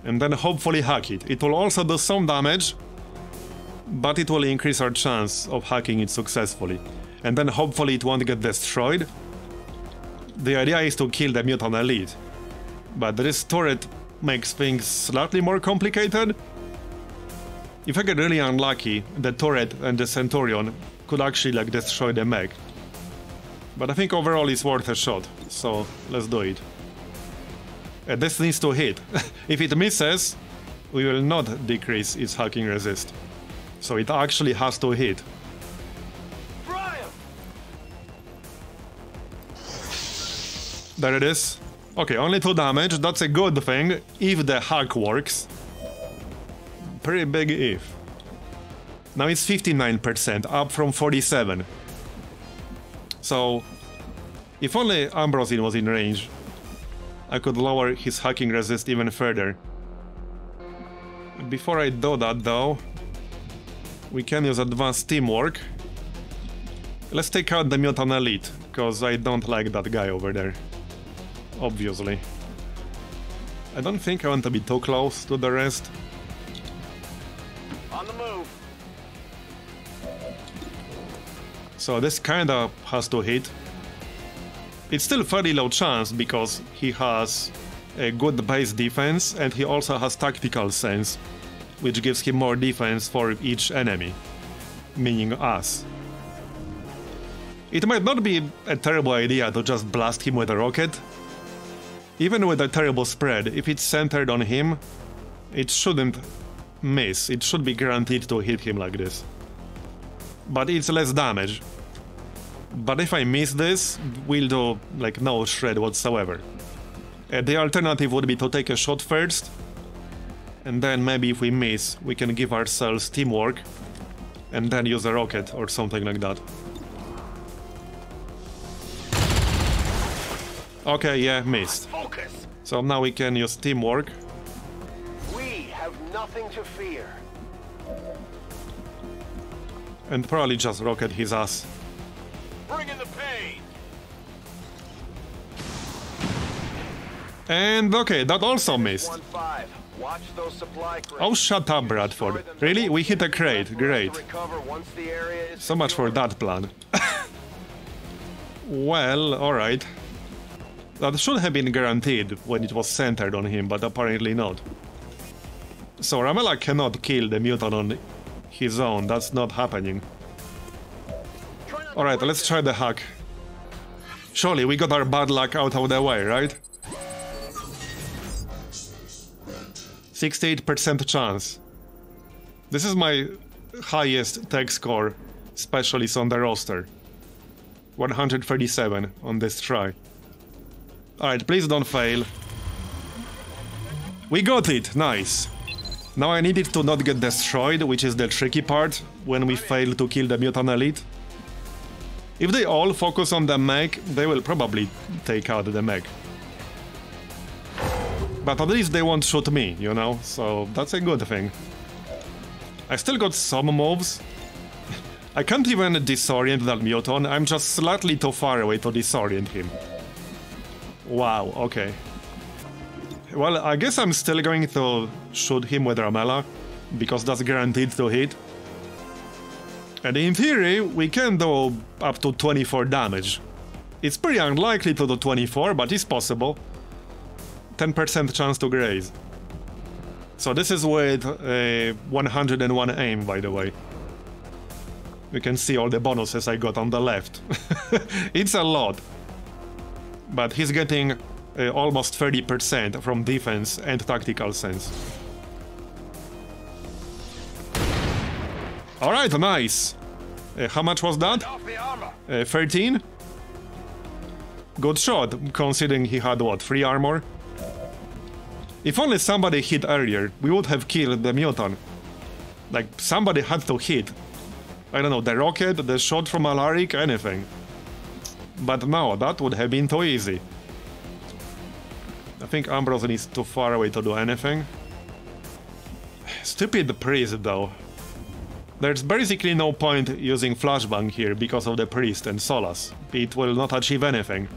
And then hopefully hack it. It will also do some damage, but it will increase our chance of hacking it successfully. And then hopefully it won't get destroyed. The idea is to kill the Mutant Elite. But this turret makes things slightly more complicated. If I get really unlucky, the turret and the Centurion could actually like destroy the mech. But I think overall it's worth a shot, so let's do it. This needs to hit. If it misses, we will not decrease its hacking resist. So it actually has to hit. There it is. Okay, only 2 damage, that's a good thing, if the hack works. Pretty big if. Now it's 59%, up from 47%. So, if only Ambrosine was in range, I could lower his hacking resist even further. Before I do that though, we can use advanced teamwork. Let's take out the Mutant Elite, because I don't like that guy over there. Obviously. I don't think I want to be too close to the rest. On the move. So this kinda has to hit. It's still fairly low chance because he has a good base defense and he also has tactical sense, which gives him more defense for each enemy, meaning us. It might not be a terrible idea to just blast him with a rocket. Even with a terrible spread, if it's centered on him, it shouldn't miss. It should be guaranteed to hit him like this. But it's less damage. But if I miss this, we'll do like no shred whatsoever. The alternative would be to take a shot first, and then maybe if we miss, we can give ourselves teamwork, and then use a rocket or something like that. Okay, yeah, missed. Focus. So now we can use teamwork. We have nothing to fear. And probably just rocket his ass. Bring in the pain. And okay, that also missed. 1-5. Watch those supply crates. Oh, shut up, Bradford. Really? We hit a crate, great. So much for that plan. Well, alright. That should have been guaranteed when it was centered on him, but apparently not. So Ramela cannot kill the mutant on his own, that's not happening. Alright, let's try the hack. Surely we got our bad luck out of the way, right? 68% chance. This is my highest tech score, specialist on the roster. 137 on this try. Alright, please don't fail. We got it! Nice! Now I need it to not get destroyed, which is the tricky part when we fail to kill the mutant elite. If they all focus on the mech, they will probably take out the mech. But at least they won't shoot me, you know, so that's a good thing. I still got some moves. I can't even disorient that mutant, I'm just slightly too far away to disorient him. Wow, okay. Well, I guess I'm still going to shoot him with Ramela, because that's guaranteed to hit. And in theory, we can do up to 24 damage. It's pretty unlikely to do 24, but it's possible. 10% chance to graze. So this is with 101 aim, by the way. You can see all the bonuses I got on the left. It's a lot. But he's getting almost 30% from defense and tactical sense. Alright, nice! How much was that? 13? Good shot, considering he had, what, 3 armor? If only somebody hit earlier, we would have killed the mutant. Like, somebody had to hit. I don't know, the rocket, the shot from Alaric, anything. But no, that would have been too easy. I think Ambrose is too far away to do anything. Stupid priest, though. There's basically no point using flashbang here because of the priest and Solas. It will not achieve anything.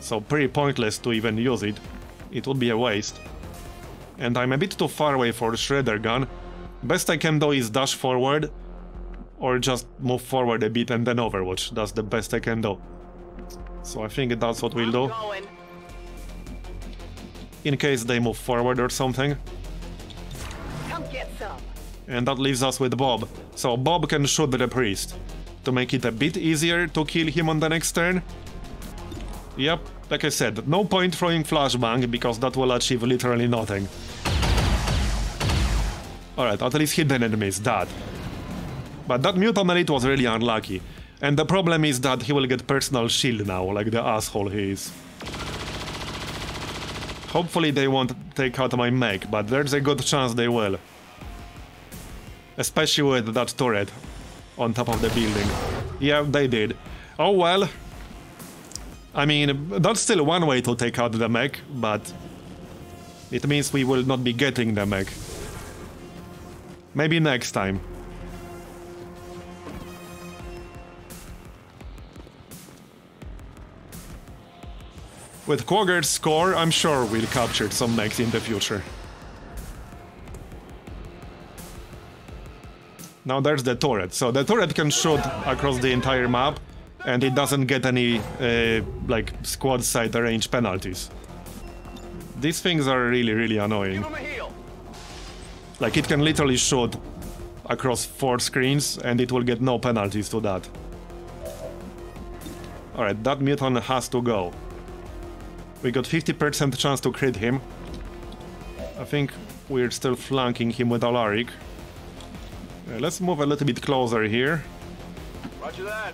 So pretty pointless to even use it. It would be a waste. And I'm a bit too far away for Shredder gun. Best I can do is dash forward. Or just move forward a bit and then overwatch. That's the best I can do. So I think that's what we'll do. In case they move forward or something. Come get some. And that leaves us with Bob. So Bob can shoot the priest. To make it a bit easier to kill him on the next turn. Yep, like I said, no point throwing flashbang because that will achieve literally nothing. Alright, at least hidden enemies, that. But that mutant elite was really unlucky. And the problem is that he will get personal shield now, like the asshole he is. Hopefully they won't take out my mech, but there's a good chance they will. Especially with that turret on top of the building. Yeah, they did. Oh well. I mean, that's still one way to take out the mech, but it means we will not be getting the mech. Maybe next time. With Quagger's score, I'm sure we'll capture some mechs in the future. Now there's the turret. So the turret can shoot across the entire map, and it doesn't get any, like, squad side range penalties. These things are really, really annoying. Like, it can literally shoot across 4 screens, and it will get no penalties to that. Alright, that mutant has to go. We got 50% chance to crit him. I think we're still flanking him with Alaric. Let's move a little bit closer here. Roger that.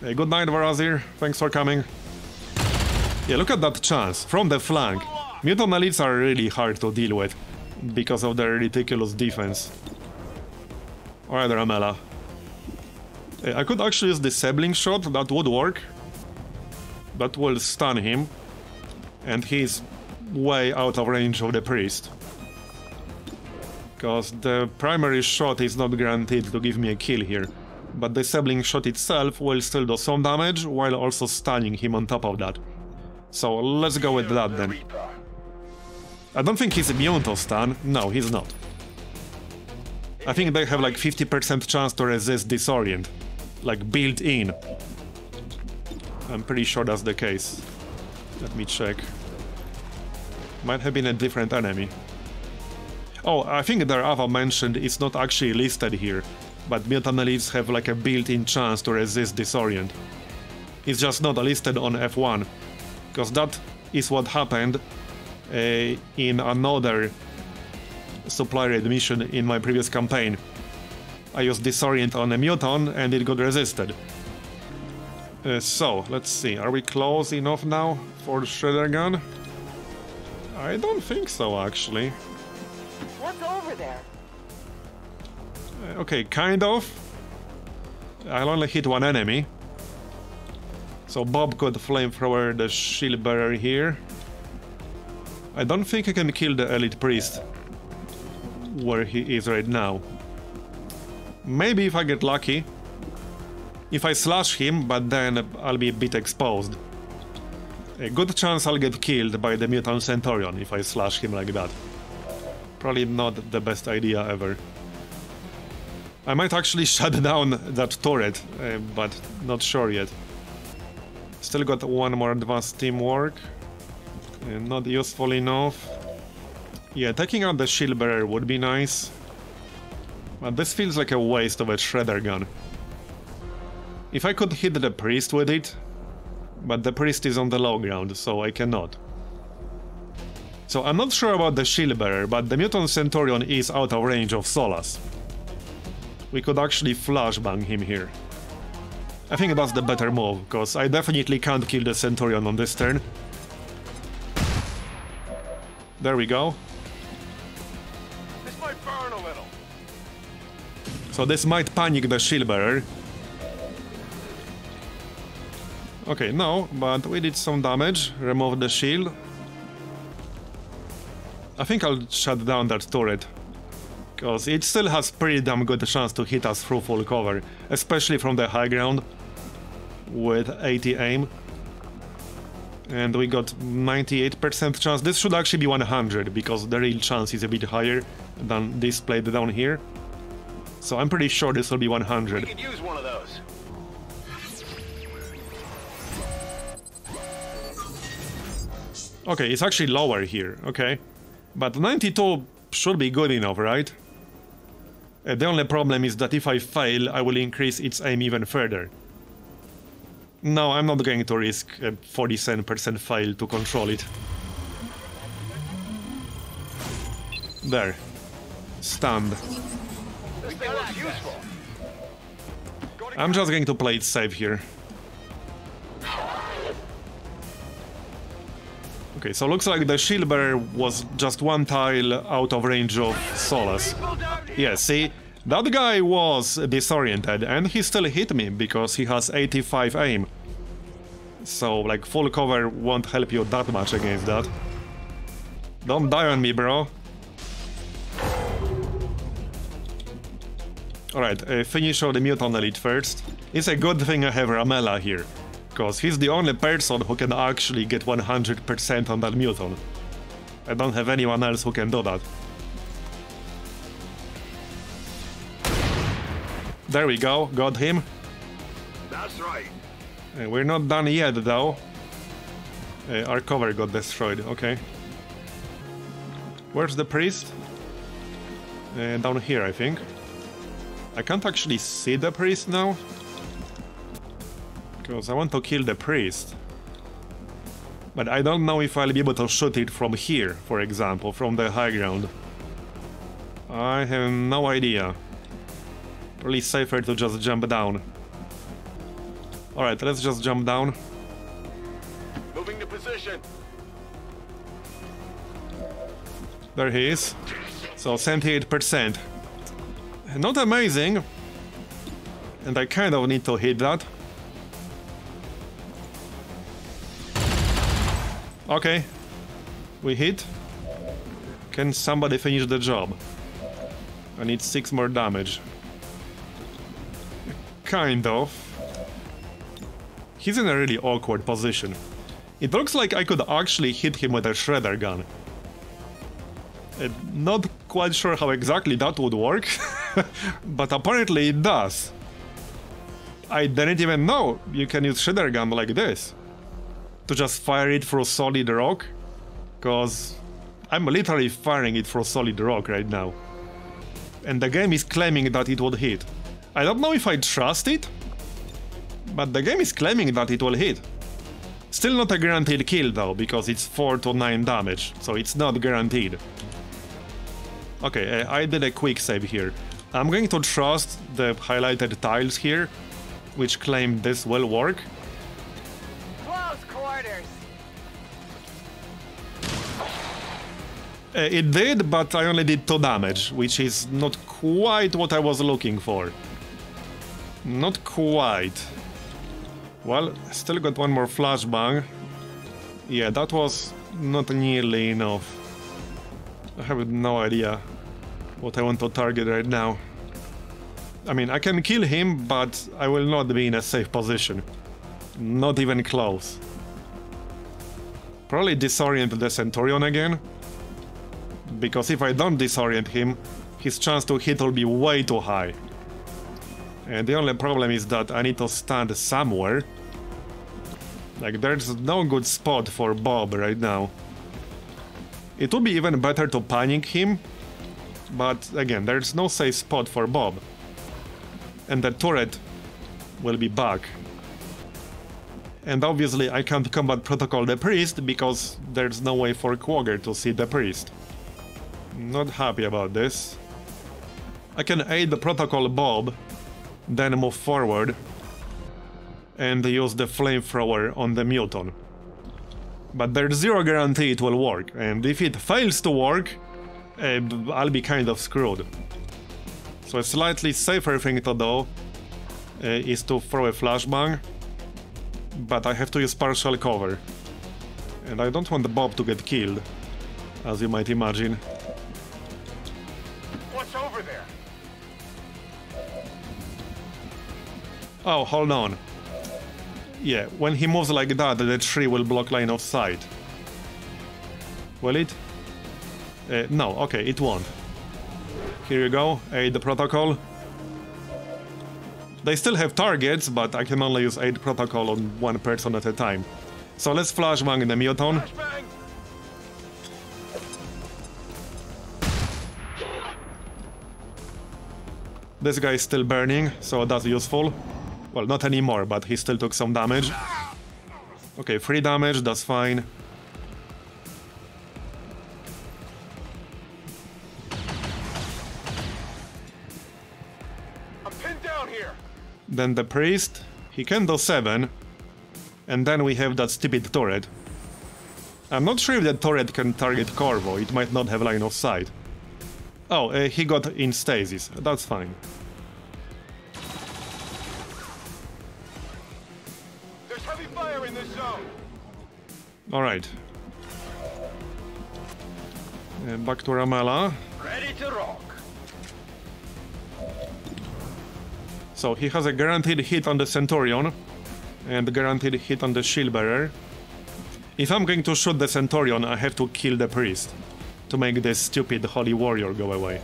Hey, good night, Varazir. Thanks for coming. Yeah, look at that chance. From the flank. Mutant elites are really hard to deal with because of their ridiculous defense. Alright, Ramela. I could actually use disabling shot, that would work. That will stun him. And he's way out of range of the priest. Because the primary shot is not guaranteed to give me a kill here. But the disabling shot itself will still do some damage, while also stunning him on top of that. So let's go with that then. I don't think he's immune to stun. No, he's not. I think they have like 50% chance to resist disorient. Like built in. I'm pretty sure that's the case. Let me check. Might have been a different enemy. Oh, I think the Ava mentioned it's not actually listed here, but mutant elites have like a built-in chance to resist disorient. It's just not listed on F1, because that is what happened in another supply raid mission in my previous campaign. I used disorient on a mutant and it got resisted. So, let's see, are we close enough now for the shredder gun? I don't think so, actually. What's over there? Okay, kind of. I'll only hit one enemy. So Bob could flamethrower the shield bearer here. I don't think I can kill the elite priest where he is right now. Maybe if I get lucky. If I slash him, but then I'll be a bit exposed. A good chance I'll get killed by the mutant centurion if I slash him like that. Probably not the best idea ever. I might actually shut down that turret, but not sure yet. Still got one more advanced teamwork. Not useful enough. Yeah, taking out the shield bearer would be nice. But this feels like a waste of a shredder gun. If I could hit the priest with it, but the priest is on the low ground, so I cannot. So I'm not sure about the shield bearer, but the mutant centurion is out of range of Solas. We could actually flashbang him here. I think that's the better move, because I definitely can't kill the centurion on this turn. There we go. This might burn a little. So this might panic the shield bearer. Okay, no, but we did some damage. Remove the shield. I think I'll shut down that turret, because it still has pretty damn good chance to hit us through full cover, especially from the high ground with 80 aim. And we got 98% chance. This should actually be 100, because the real chance is a bit higher than displayed down here. So I'm pretty sure this will be 100. We could use one of those. Okay, it's actually lower here, okay. But 92 should be good enough, right? The only problem is that if I fail, I will increase its aim even further. No, I'm not going to risk a 47% fail to control it. There. Stunned. This thing looks useful. I'm just going to play it safe here. Okay, so looks like the shield bearer was just one tile out of range of Solas. Yeah, see? That guy was disoriented, and he still hit me because he has 85 aim. So, like, full cover won't help you that much against that. Don't die on me, bro. Alright, finish all the mutant elite first. It's a good thing I have Ramela here, because he's the only person who can actually get 100% on that mutant. I don't have anyone else who can do that. There we go, got him. That's right. We're not done yet, though. Our cover got destroyed, okay. Where's the priest? Down here, I think. I can't actually see the priest now, because I want to kill the priest. But I don't know if I'll be able to shoot it from here, for example, from the high ground. I have no idea. Probably safer to just jump down. Alright, let's just jump down. Moving to position. There he is. So 78%. Not amazing. And I kind of need to hit that. Okay. We hit. Can somebody finish the job? I need 6 more damage. Kind of. He's in a really awkward position. It looks like I could actually hit him with a shredder gun. Not quite sure how exactly that would work, but apparently it does. I didn't even know you can use shader gun like this. To just fire it through solid rock. Cause I'm literally firing it through solid rock right now. And the game is claiming that it would hit. I don't know if I trust it, but the game is claiming that it will hit. Still not a guaranteed kill though, because it's 4 to 9 damage, so it's not guaranteed. Okay, I did a quick save here. I'm going to trust the highlighted tiles here, which claim this will work. Close quarters. It did, but I only did 2 damage, which is not quite what I was looking for. Not quite. Well, still got one more flashbang. Yeah, that was not nearly enough. I have no idea what I want to target right now. I mean, I can kill him, but I will not be in a safe position. Not even close. Probably disorient the Centurion again. Because if I don't disorient him, his chance to hit will be way too high. And the only problem is that I need to stand somewhere. Like, there's no good spot for Bob right now. It would be even better to panic him, but again, there's no safe spot for Bob. And the turret will be back. And obviously I can't combat protocol the priest because there's no way for Quagger to see the priest. Not happy about this. I can aid the protocol Bob, then move forward and use the flamethrower on the muton. But there's zero guarantee it will work, and if it fails to work, I'll be kind of screwed. So a slightly safer thing to do is to throw a flashbang, but I have to use partial cover. And I don't want Bob to get killed, as you might imagine. What's over there? Oh, hold on. Yeah, when he moves like that, the tree will block line of sight. Will it? No, okay, it won't. Here you go, aid the protocol. They still have targets, but I can only use aid protocol on one person at a time. So let's flashbang the muton. Flashbang! This guy is still burning, so that's useful. Well, not anymore, but he still took some damage. Okay, 3 damage, that's fine. I'm pinned down here. Then the priest, he can do 7. And then we have that stupid turret. I'm not sure if that turret can target Corvo, it might not have line of sight. Oh, he got in stasis, that's fine. There's heavy fire in this zone. Alright. Back to Ramela. Ready to rock. So he has a guaranteed hit on the Centurion and a guaranteed hit on the Shield Bearer. If I'm going to shoot the Centurion, I have to kill the priest to make this stupid Holy Warrior go away.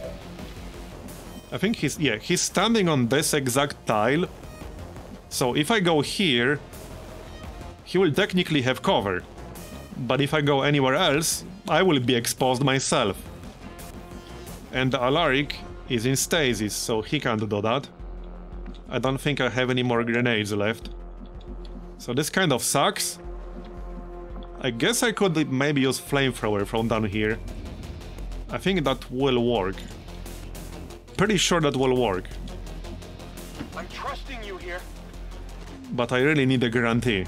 I think he's standing on this exact tile. So if I go here, he will technically have cover. But if I go anywhere else, I will be exposed myself. And Alaric is in stasis, so he can't do that. I don't think I have any more grenades left. So this kind of sucks. I guess I could maybe use flamethrower from down here. I think that will work. Pretty sure that will work. I'm trusting you here. But I really need a guarantee.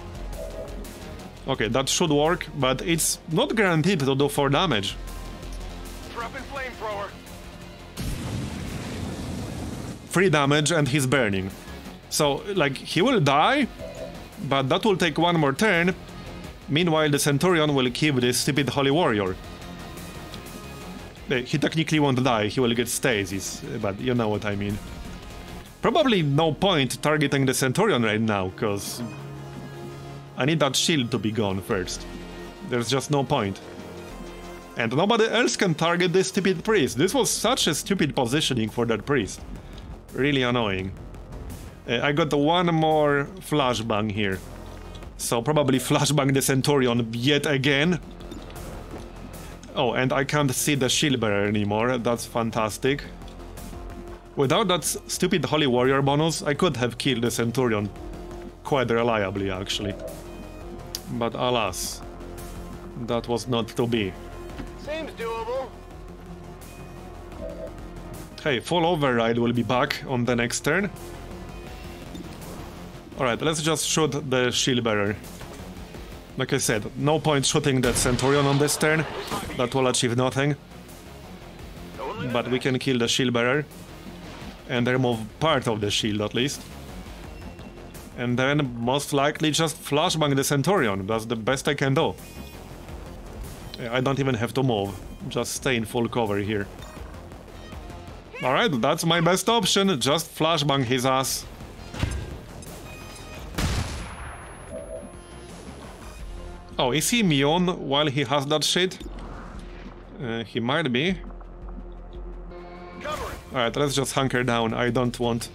Okay, that should work, but it's not guaranteed to do 4 damage. Dropping flamethrower. 3 damage and he's burning. So, like, he will die, but that will take 1 more turn. Meanwhile, the Centurion will keep this stupid Holy Warrior. He technically won't die, he will get stasis, but you know what I mean. Probably no point targeting the Centurion right now, cause I need that shield to be gone first. There's just no point. And nobody else can target this stupid priest. This was such a stupid positioning for that priest. Really annoying. I got one more flashbang here. So probably flashbang the Centurion yet again. Oh, and I can't see the shield bearer anymore. That's fantastic. Without that stupid Holy Warrior bonus, I could have killed the Centurion quite reliably, actually. But alas, that was not to be. Seems doable. Hey, full override will be back on the next turn. Alright, let's just shoot the shield bearer. Like I said, no point shooting that Centurion on this turn. That will achieve nothing. But we can kill the shield bearer. And remove part of the shield at least. And then most likely just flashbang the Centurion. That's the best I can do. I don't even have to move. Just stay in full cover here. Alright, that's my best option. Just flashbang his ass. Oh, is he immune while he has that shit? He might be. Alright, let's just hunker down. I don't want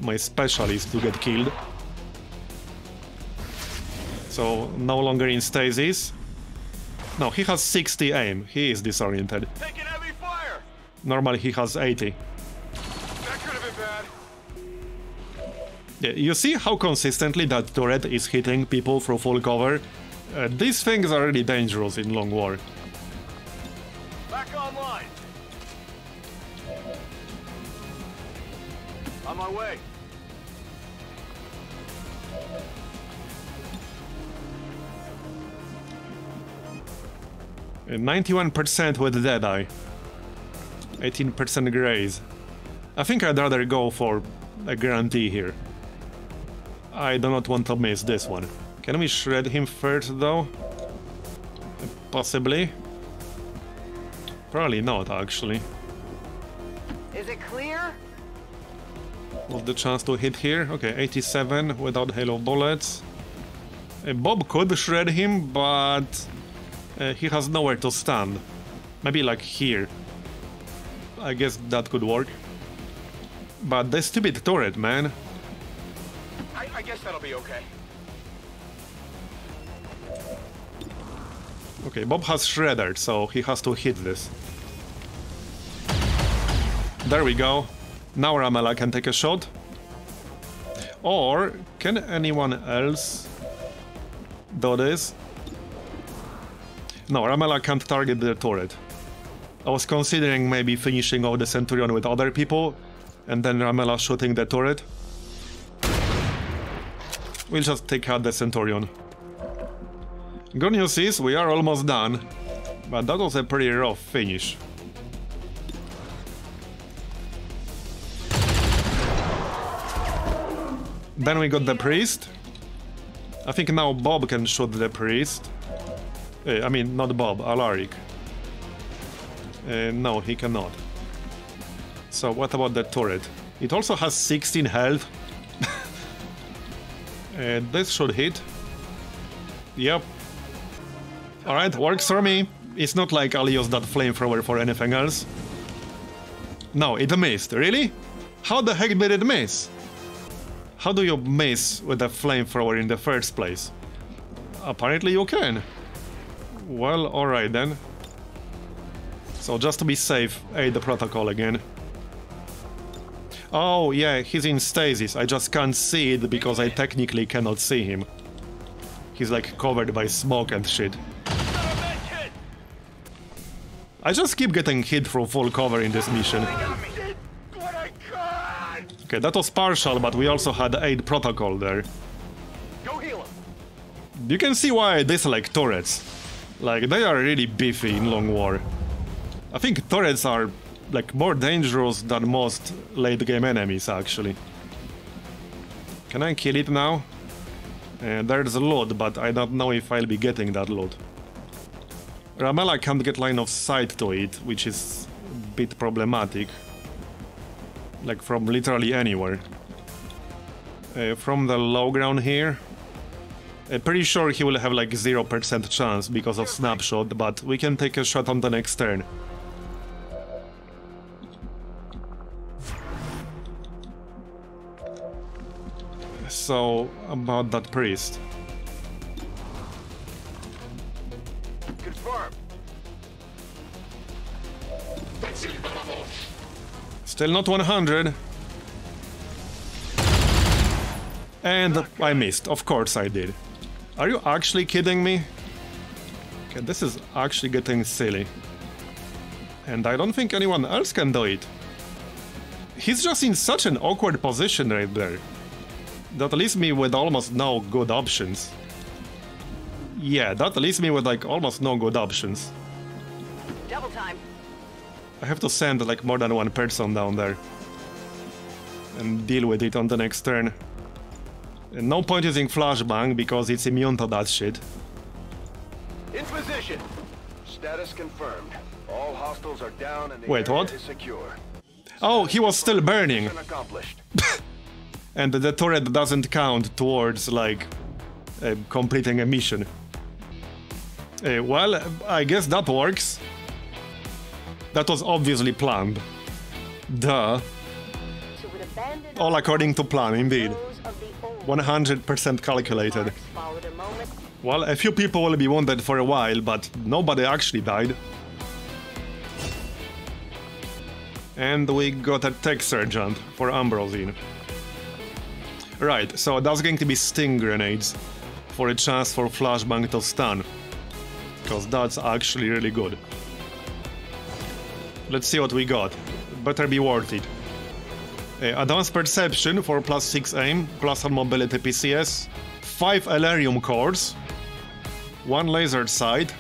my specialist to get killed. So, no longer in stasis. No, he has 60 aim. He is disoriented. Taking heavy fire. Normally he has 80. That could have been bad. Yeah, you see how consistently that turret is hitting people through full cover? These things are really dangerous in long war. Back online. On my way. Uh, 91% with Deadeye. 18% graze. I think I'd rather go for a guarantee here. I do not want to miss this one. Can we shred him first though? Possibly. Probably not, actually. Is it clear? What's the chance to hit here? Okay, 87 without halo bullets. Bob could shred him, but he has nowhere to stand. Maybe like here. I guess that could work. But the stupid turret, man. I guess that'll be okay. Okay, Bob has shredder, so he has to hit this. There we go. Now Ramela can take a shot. Or can anyone else do this? No, Ramela can't target the turret. I was considering maybe finishing off the Centurion with other people and then Ramela shooting the turret. We'll just take out the Centurion. Good news is we are almost done, but that was a pretty rough finish. Then we got the priest. I think now Bob can shoot the priest. I mean, not Bob, Alaric. No, he cannot. So what about the turret? It also has 16 health. This should hit. Yep. Alright, works for me. It's not like I'll use that flamethrower for anything else. No, it missed. Really? How the heck did it miss? How do you miss with a flamethrower in the first place? Apparently you can. Well, alright then. So just to be safe, aid the protocol again. Oh yeah, he's in stasis. I just can't see it because I technically cannot see him. He's like covered by smoke and shit. I just keep getting hit through full cover in this mission. Okay, that was partial, but we also had aid protocol there. Go heal him. You can see why I dislike turrets. Like, they are really beefy in long war. I think turrets are like more dangerous than most late game enemies, actually. Can I kill it now? There's a loot, but I don't know if I'll be getting that loot. Ramela can't get line of sight to it, which is a bit problematic. Like from literally anywhere. From the low ground here, pretty sure he will have like 0% chance because of snapshot, but we can take a shot on the next turn. So, about that priest. Confirmed. Still not 100. And I missed. Of course I did. Are you actually kidding me? Okay, this is actually getting silly. And I don't think anyone else can do it. He's just in such an awkward position right there. That leaves me with almost no good options. Yeah, that leaves me with like almost no good options. Double time. I have to send like more than one person down there. And deal with it on the next turn. And no point using flashbang because it's immune to that shit. In position. Status confirmed. All hostiles are down and the Wait, area what? is secure. Oh, he was still burning. Mission accomplished. And the turret doesn't count towards like completing a mission. Well, I guess that works. That was obviously planned. Duh. All according to plan, indeed. 100% calculated. Well, a few people will be wounded for a while, but nobody actually died. And we got a tech sergeant for Ambrosine. Right, so that's going to be sting grenades for a chance for flashbang to stun. Because that's actually really good. Let's see what we got. Better be worth it. Advanced perception for +6 aim, plus on mobility PCS, 5 Elerium cores, 1 laser sight,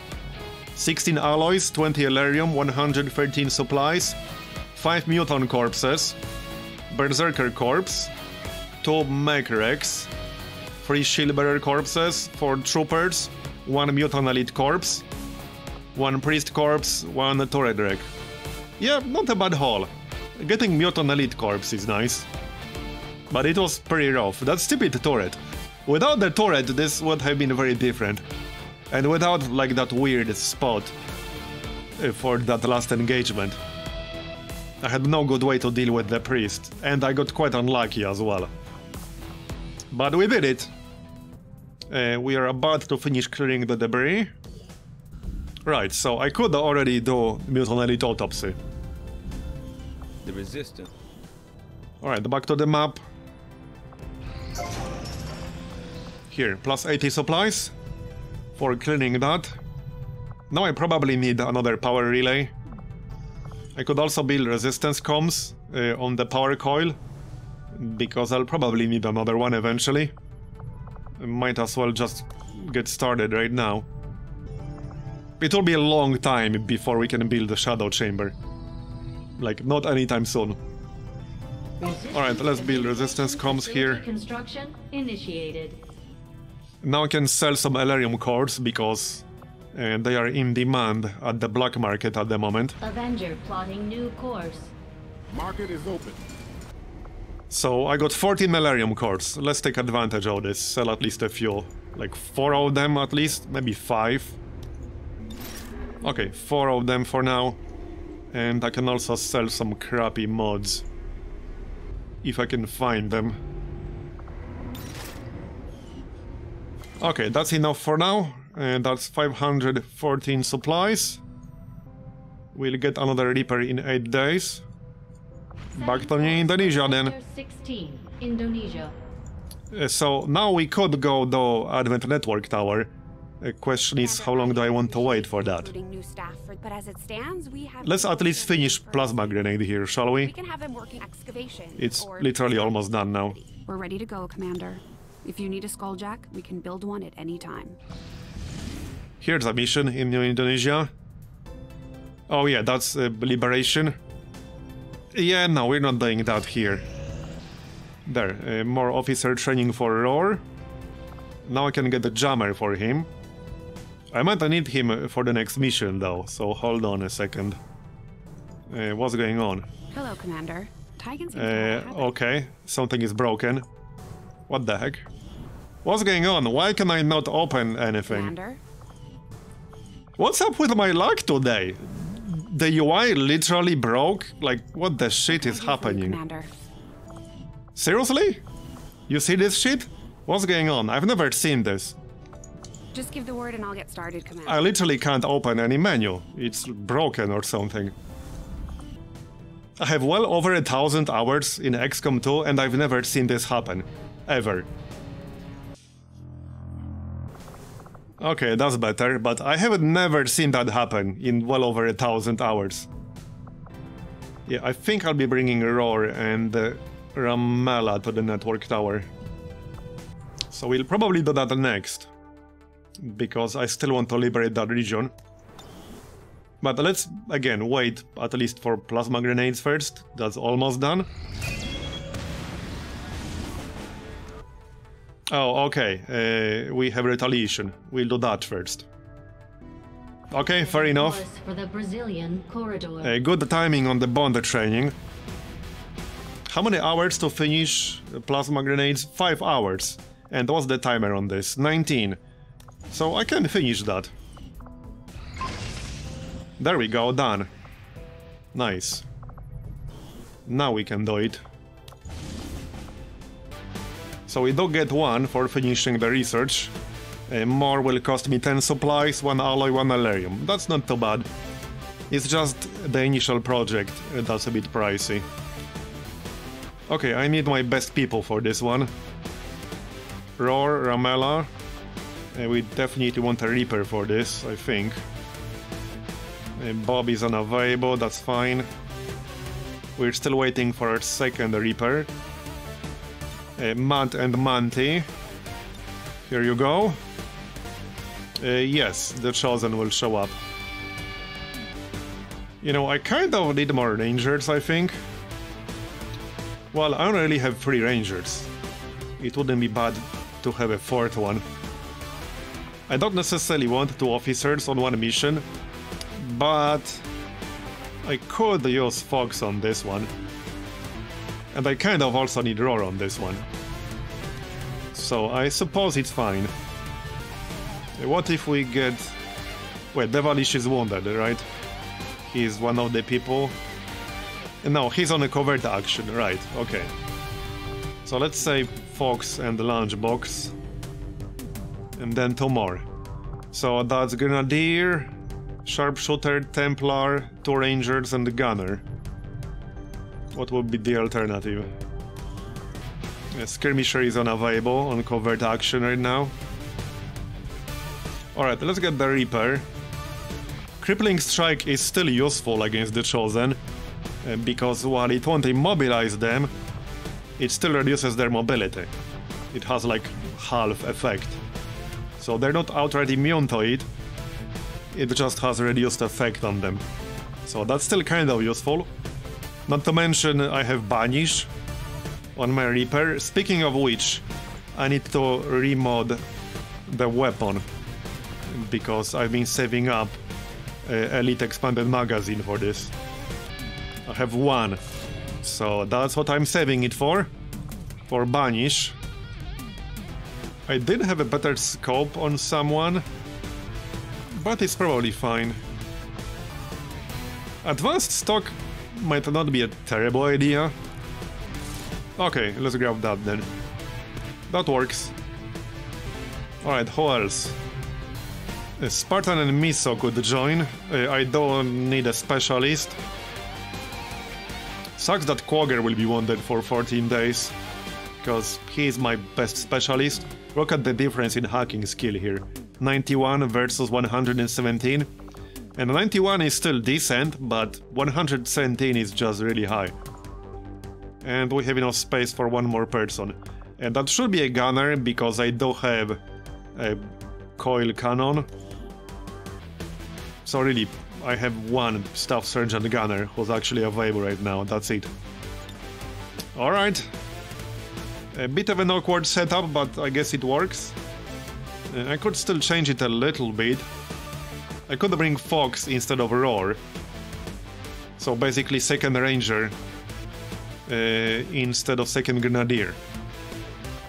16 alloys, 20 Elerium, 113 supplies, 5 mutant corpses, berserker corpse, 2 mech wrecks, 3 shieldbearer corpses, 4 troopers, 1 mutant elite corpse, 1 priest corpse, 1 turret wreck. Yeah, not a bad haul. Getting mutant elite corpse is nice. But it was pretty rough. That stupid turret. Without the turret, this would have been very different. And without, like, that weird spot for that last engagement. I had no good way to deal with the priest. And I got quite unlucky as well. But we did it. We are about to finish clearing the debris. Right, so I could already do mutant elite autopsy. The resistance. Alright, back to the map. Here, +80 supplies for cleaning that. Now I probably need another power relay. I could also build resistance comms on the power coil, because I'll probably need another one eventually. Might as well just get started right now. It will be a long time before we can build the shadow chamber. Like, not anytime soon. Alright, let's build resistance comms here. Construction initiated. Now I can sell some Elerium cores because they are in demand at the black market at the moment. Avenger plotting new course. Market is open. So I got 14 Elerium cores. Let's take advantage of this. Sell at least a few. Like 4 of them at least, maybe 5. Okay, 4 of them for now. And I can also sell some crappy mods. If I can find them. Okay, that's enough for now. And that's 514 supplies. We'll get another Reaper in 8 days. Back to Indonesia then. 16, Indonesia. So now we could go to Advent Network Tower. The question is, how long do I want to wait for that? New staff but as it stands, we have Let's at least finish Plasma Grenade here, shall We we? can have them working excavation. It's or literally almost done now. We're ready to go, Commander. If you need a skulljack, we can build one at any time. Here's a mission in New Indonesia. Oh yeah, that's Liberation. Yeah, no, we're not doing that here. There, more officer training for Roar. Now I can get a jammer for him. I might need him for the next mission though, so hold on a second. What's going on? Hello, Commander. Tigan seems to have a habit. Okay, something is broken. What the heck? What's going on? Why can I not open anything? Commander? What's up with my luck today? The UI literally broke? Like, what the shit is happening? Commander. Seriously? You see this shit? What's going on? I've never seen this. Just give the word and I'll get started, Commander. I literally can't open any menu. It's broken or something. I have well over 1,000 hours in XCOM 2 and I've never seen this happen. Ever. Okay, that's better, but I have never seen that happen in well over 1,000 hours. Yeah, I think I'll be bringing Roar and Ramela to the network tower. So we'll probably do that next. Because I still want to liberate that region. But let's, again, wait at least for plasma grenades first. That's almost done. Oh, okay. We have retaliation. We'll do that first. Okay, fair enough. For the Brazilian corridor. Good timing on the bond training. How many hours to finish plasma grenades? 5 hours. And what's the timer on this? 19. So I can finish that. There we go, done. Nice. Now we can do it. So we do get 1 for finishing the research. More will cost me 10 supplies, 1 alloy, 1 alerium. That's not too bad. It's just the initial project that's a bit pricey. Okay, I need my best people for this one. Roar, Ramela. We definitely want a Reaper for this, I think. Bob is unavailable, that's fine. We're still waiting for our second Reaper. Matt and Manti. Here you go. Yes, the Chosen will show up. You know, I kind of need more Rangers, I think. Well, I don't really have 3 Rangers. It wouldn't be bad to have a 4th one. I don't necessarily want 2 officers on 1 mission, but I could use Fox on this one. And I kind of also need Roar on this one. So I suppose it's fine. What if we get... Wait, Devalish is wounded, right? He's one of the people. No, he's on a covert action, right, okay. So let's say Fox and the Lunchbox. And then 2 more. So that's Grenadier, Sharpshooter, Templar, 2 Rangers and the Gunner. What would be the alternative? Skirmisher is unavailable on covert action right now. Alright, let's get the Reaper. Crippling Strike is still useful against the Chosen, because while it won't immobilize them, it still reduces their mobility. It has like half effect. So they're not outright immune to it, it just has a reduced effect on them. So that's still kind of useful. Not to mention I have Banish on my Reaper, speaking of which, I need to remod the weapon, because I've been saving up Elite Expanded Magazine for this. I have 1, so that's what I'm saving it for Banish. I did have a better scope on someone, but it's probably fine. Advanced stock might not be a terrible idea. Okay, let's grab that then. That works. Alright, who else? Spartan and Miso could join. I don't need a specialist. Sucks that Quagger will be wounded for 14 days, because he's my best specialist. Look at the difference in hacking skill here. 91 versus 117. And 91 is still decent, but 117 is just really high. And we have enough space for 1 more person. And that should be a gunner, because I do have a coil cannon. So really, I have 1 Staff Sergeant gunner who's actually available right now, that's it. Alright. A bit of an awkward setup, but I guess it works. I could still change it a little bit. I could bring Fox instead of Roar. So basically 2nd Ranger instead of 2nd Grenadier.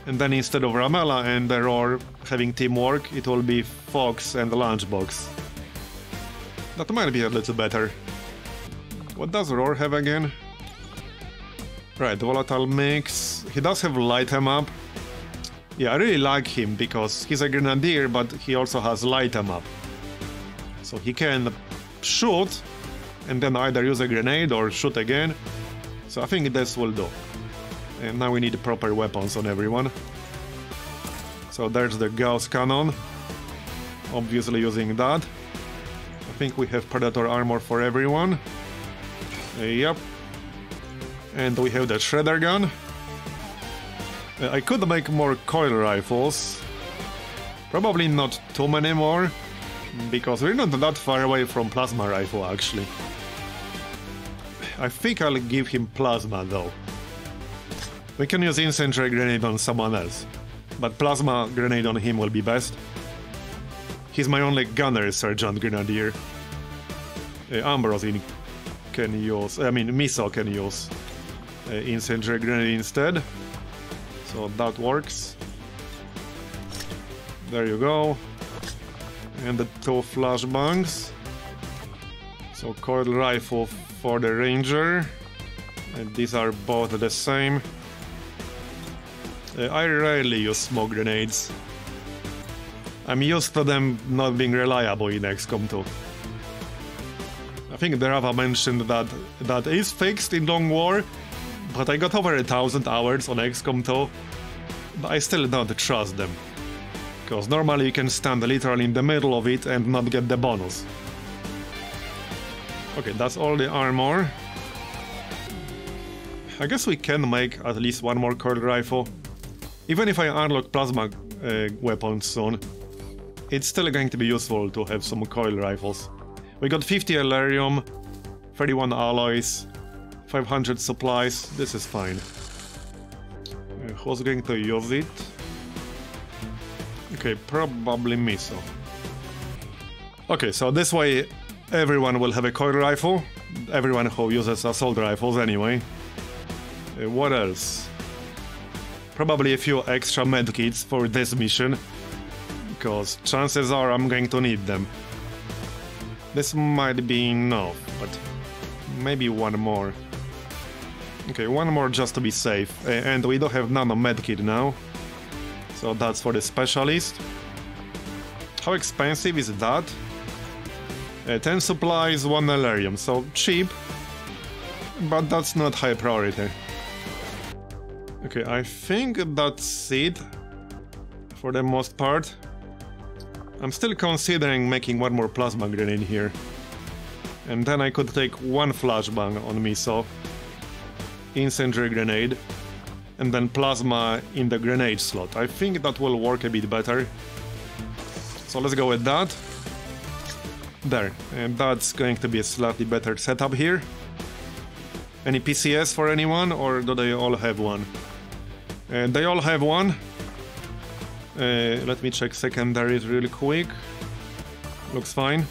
And then instead of Ramela and Roar having teamwork, it will be Fox and the Lunchbox. That might be a little better. What does Roar have again? Right, Volatile Mix. He does have Light 'em Up, Yeah, I really like him because he's a grenadier, but he also has light 'em up. So he can shoot and then either use a grenade or shoot again. So I think this will do. And now we need proper weapons on everyone. So there's the Gauss cannon. Obviously using that. I think we have Predator armor for everyone. Yep. And we have the Shredder gun. I could make more coil rifles. Probably not too many more. Because we're not that far away from plasma rifle actually. I think I'll give him plasma though. We can use incendiary grenade on someone else, but plasma grenade on him will be best. He's my only gunner sergeant grenadier. Ambrose can use, Miso can use incendiary grenade instead. So that works. There you go. And the 2 flashbangs. So coil rifle for the ranger. And these are both the same. I rarely use smoke grenades. I'm used to them not being reliable in XCOM 2. I think the Rava mentioned that is fixed in Long War, but I got over 1,000 hours on XCOM 2, but I still don't trust them. Because normally you can stand literally in the middle of it and not get the bonus. Okay, that's all the armor. I guess we can make at least one more coil rifle. Even if I unlock plasma weapons soon, it's still going to be useful to have some coil rifles. We got 50 Elerium, 31 alloys, 500 supplies. This is fine. Who's going to use it? Okay, probably Miso. Okay, so this way everyone will have a coil rifle. Everyone who uses assault rifles anyway. What else? Probably a few extra medkits for this mission, because chances are I'm going to need them. This might be enough, but maybe one more. Okay, one more just to be safe. And we don't have nano medkit now, so that's for the specialist. How expensive is that? 10 supplies, 1 Elerium, so cheap, but that's not high priority. Okay, I think that's it for the most part. I'm still considering making one more plasma grenade here. And then I could take 1 flashbang on Miso, incendiary grenade, and then plasma in the grenade slot. I think that will work a bit better. So let's go with that. There, and that's going to be a slightly better setup here. Any PCS for anyone, or do they all have one? They all have one. Let me check secondaries really quick. Looks fine.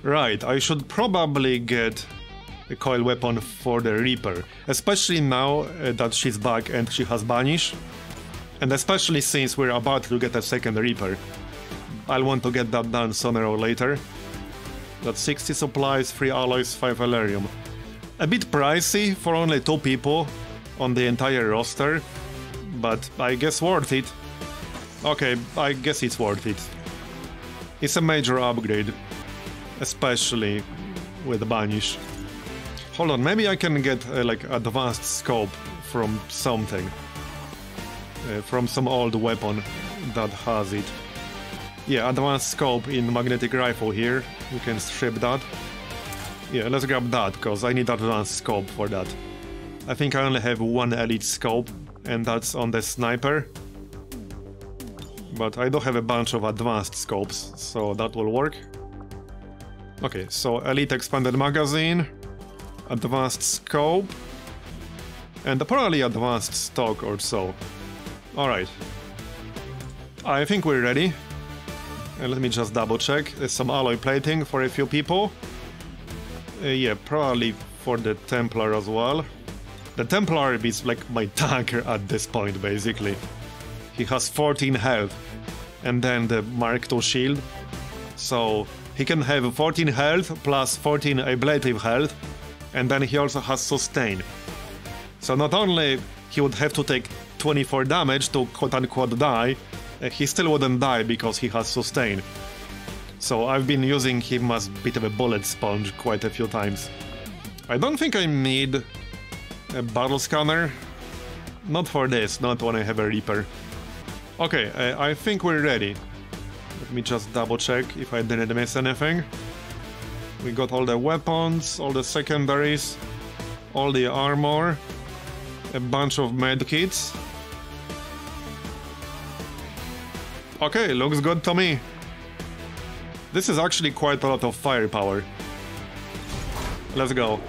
Right, I should probably get a coil weapon for the Reaper, especially now that she's back and she has Banish. And especially since we're about to get a second Reaper. I'll want to get that done sooner or later. That's 60 supplies, 3 alloys, 5 Elerium. A bit pricey for only 2 people on the entire roster, but I guess worth it. Okay, I guess it's worth it. It's a major upgrade, especially with Banish. Hold on, maybe I can get like advanced scope from something. From some old weapon that has it. Yeah, advanced scope in magnetic rifle here. We can strip that. Yeah, let's grab that, because I need advanced scope for that. I think I only have 1 elite scope, and that's on the sniper. But I do have a bunch of advanced scopes, so that will work. Okay, so elite expanded magazine, advanced scope, and probably advanced stock or so. Alright. I think we're ready. And let me just double check. There's some alloy plating for a few people. Yeah, probably for the Templar as well. The Templar is like my tanker at this point, basically. He has 14 health, and then the Mark II shield. So he can have 14 health plus 14 ablative health, and then he also has sustain. So not only he would have to take 24 damage to quote-unquote die, he still wouldn't die because he has sustain. So I've been using him as a bit of a bullet sponge quite a few times. I don't think I need a battle scanner. Not for this, not when I have a Reaper. Okay, I think we're ready. Let me just double check if I didn't miss anything. We got all the weapons, all the secondaries, all the armor, a bunch of medkits. Okay, looks good to me. This is actually quite a lot of firepower. Let's go.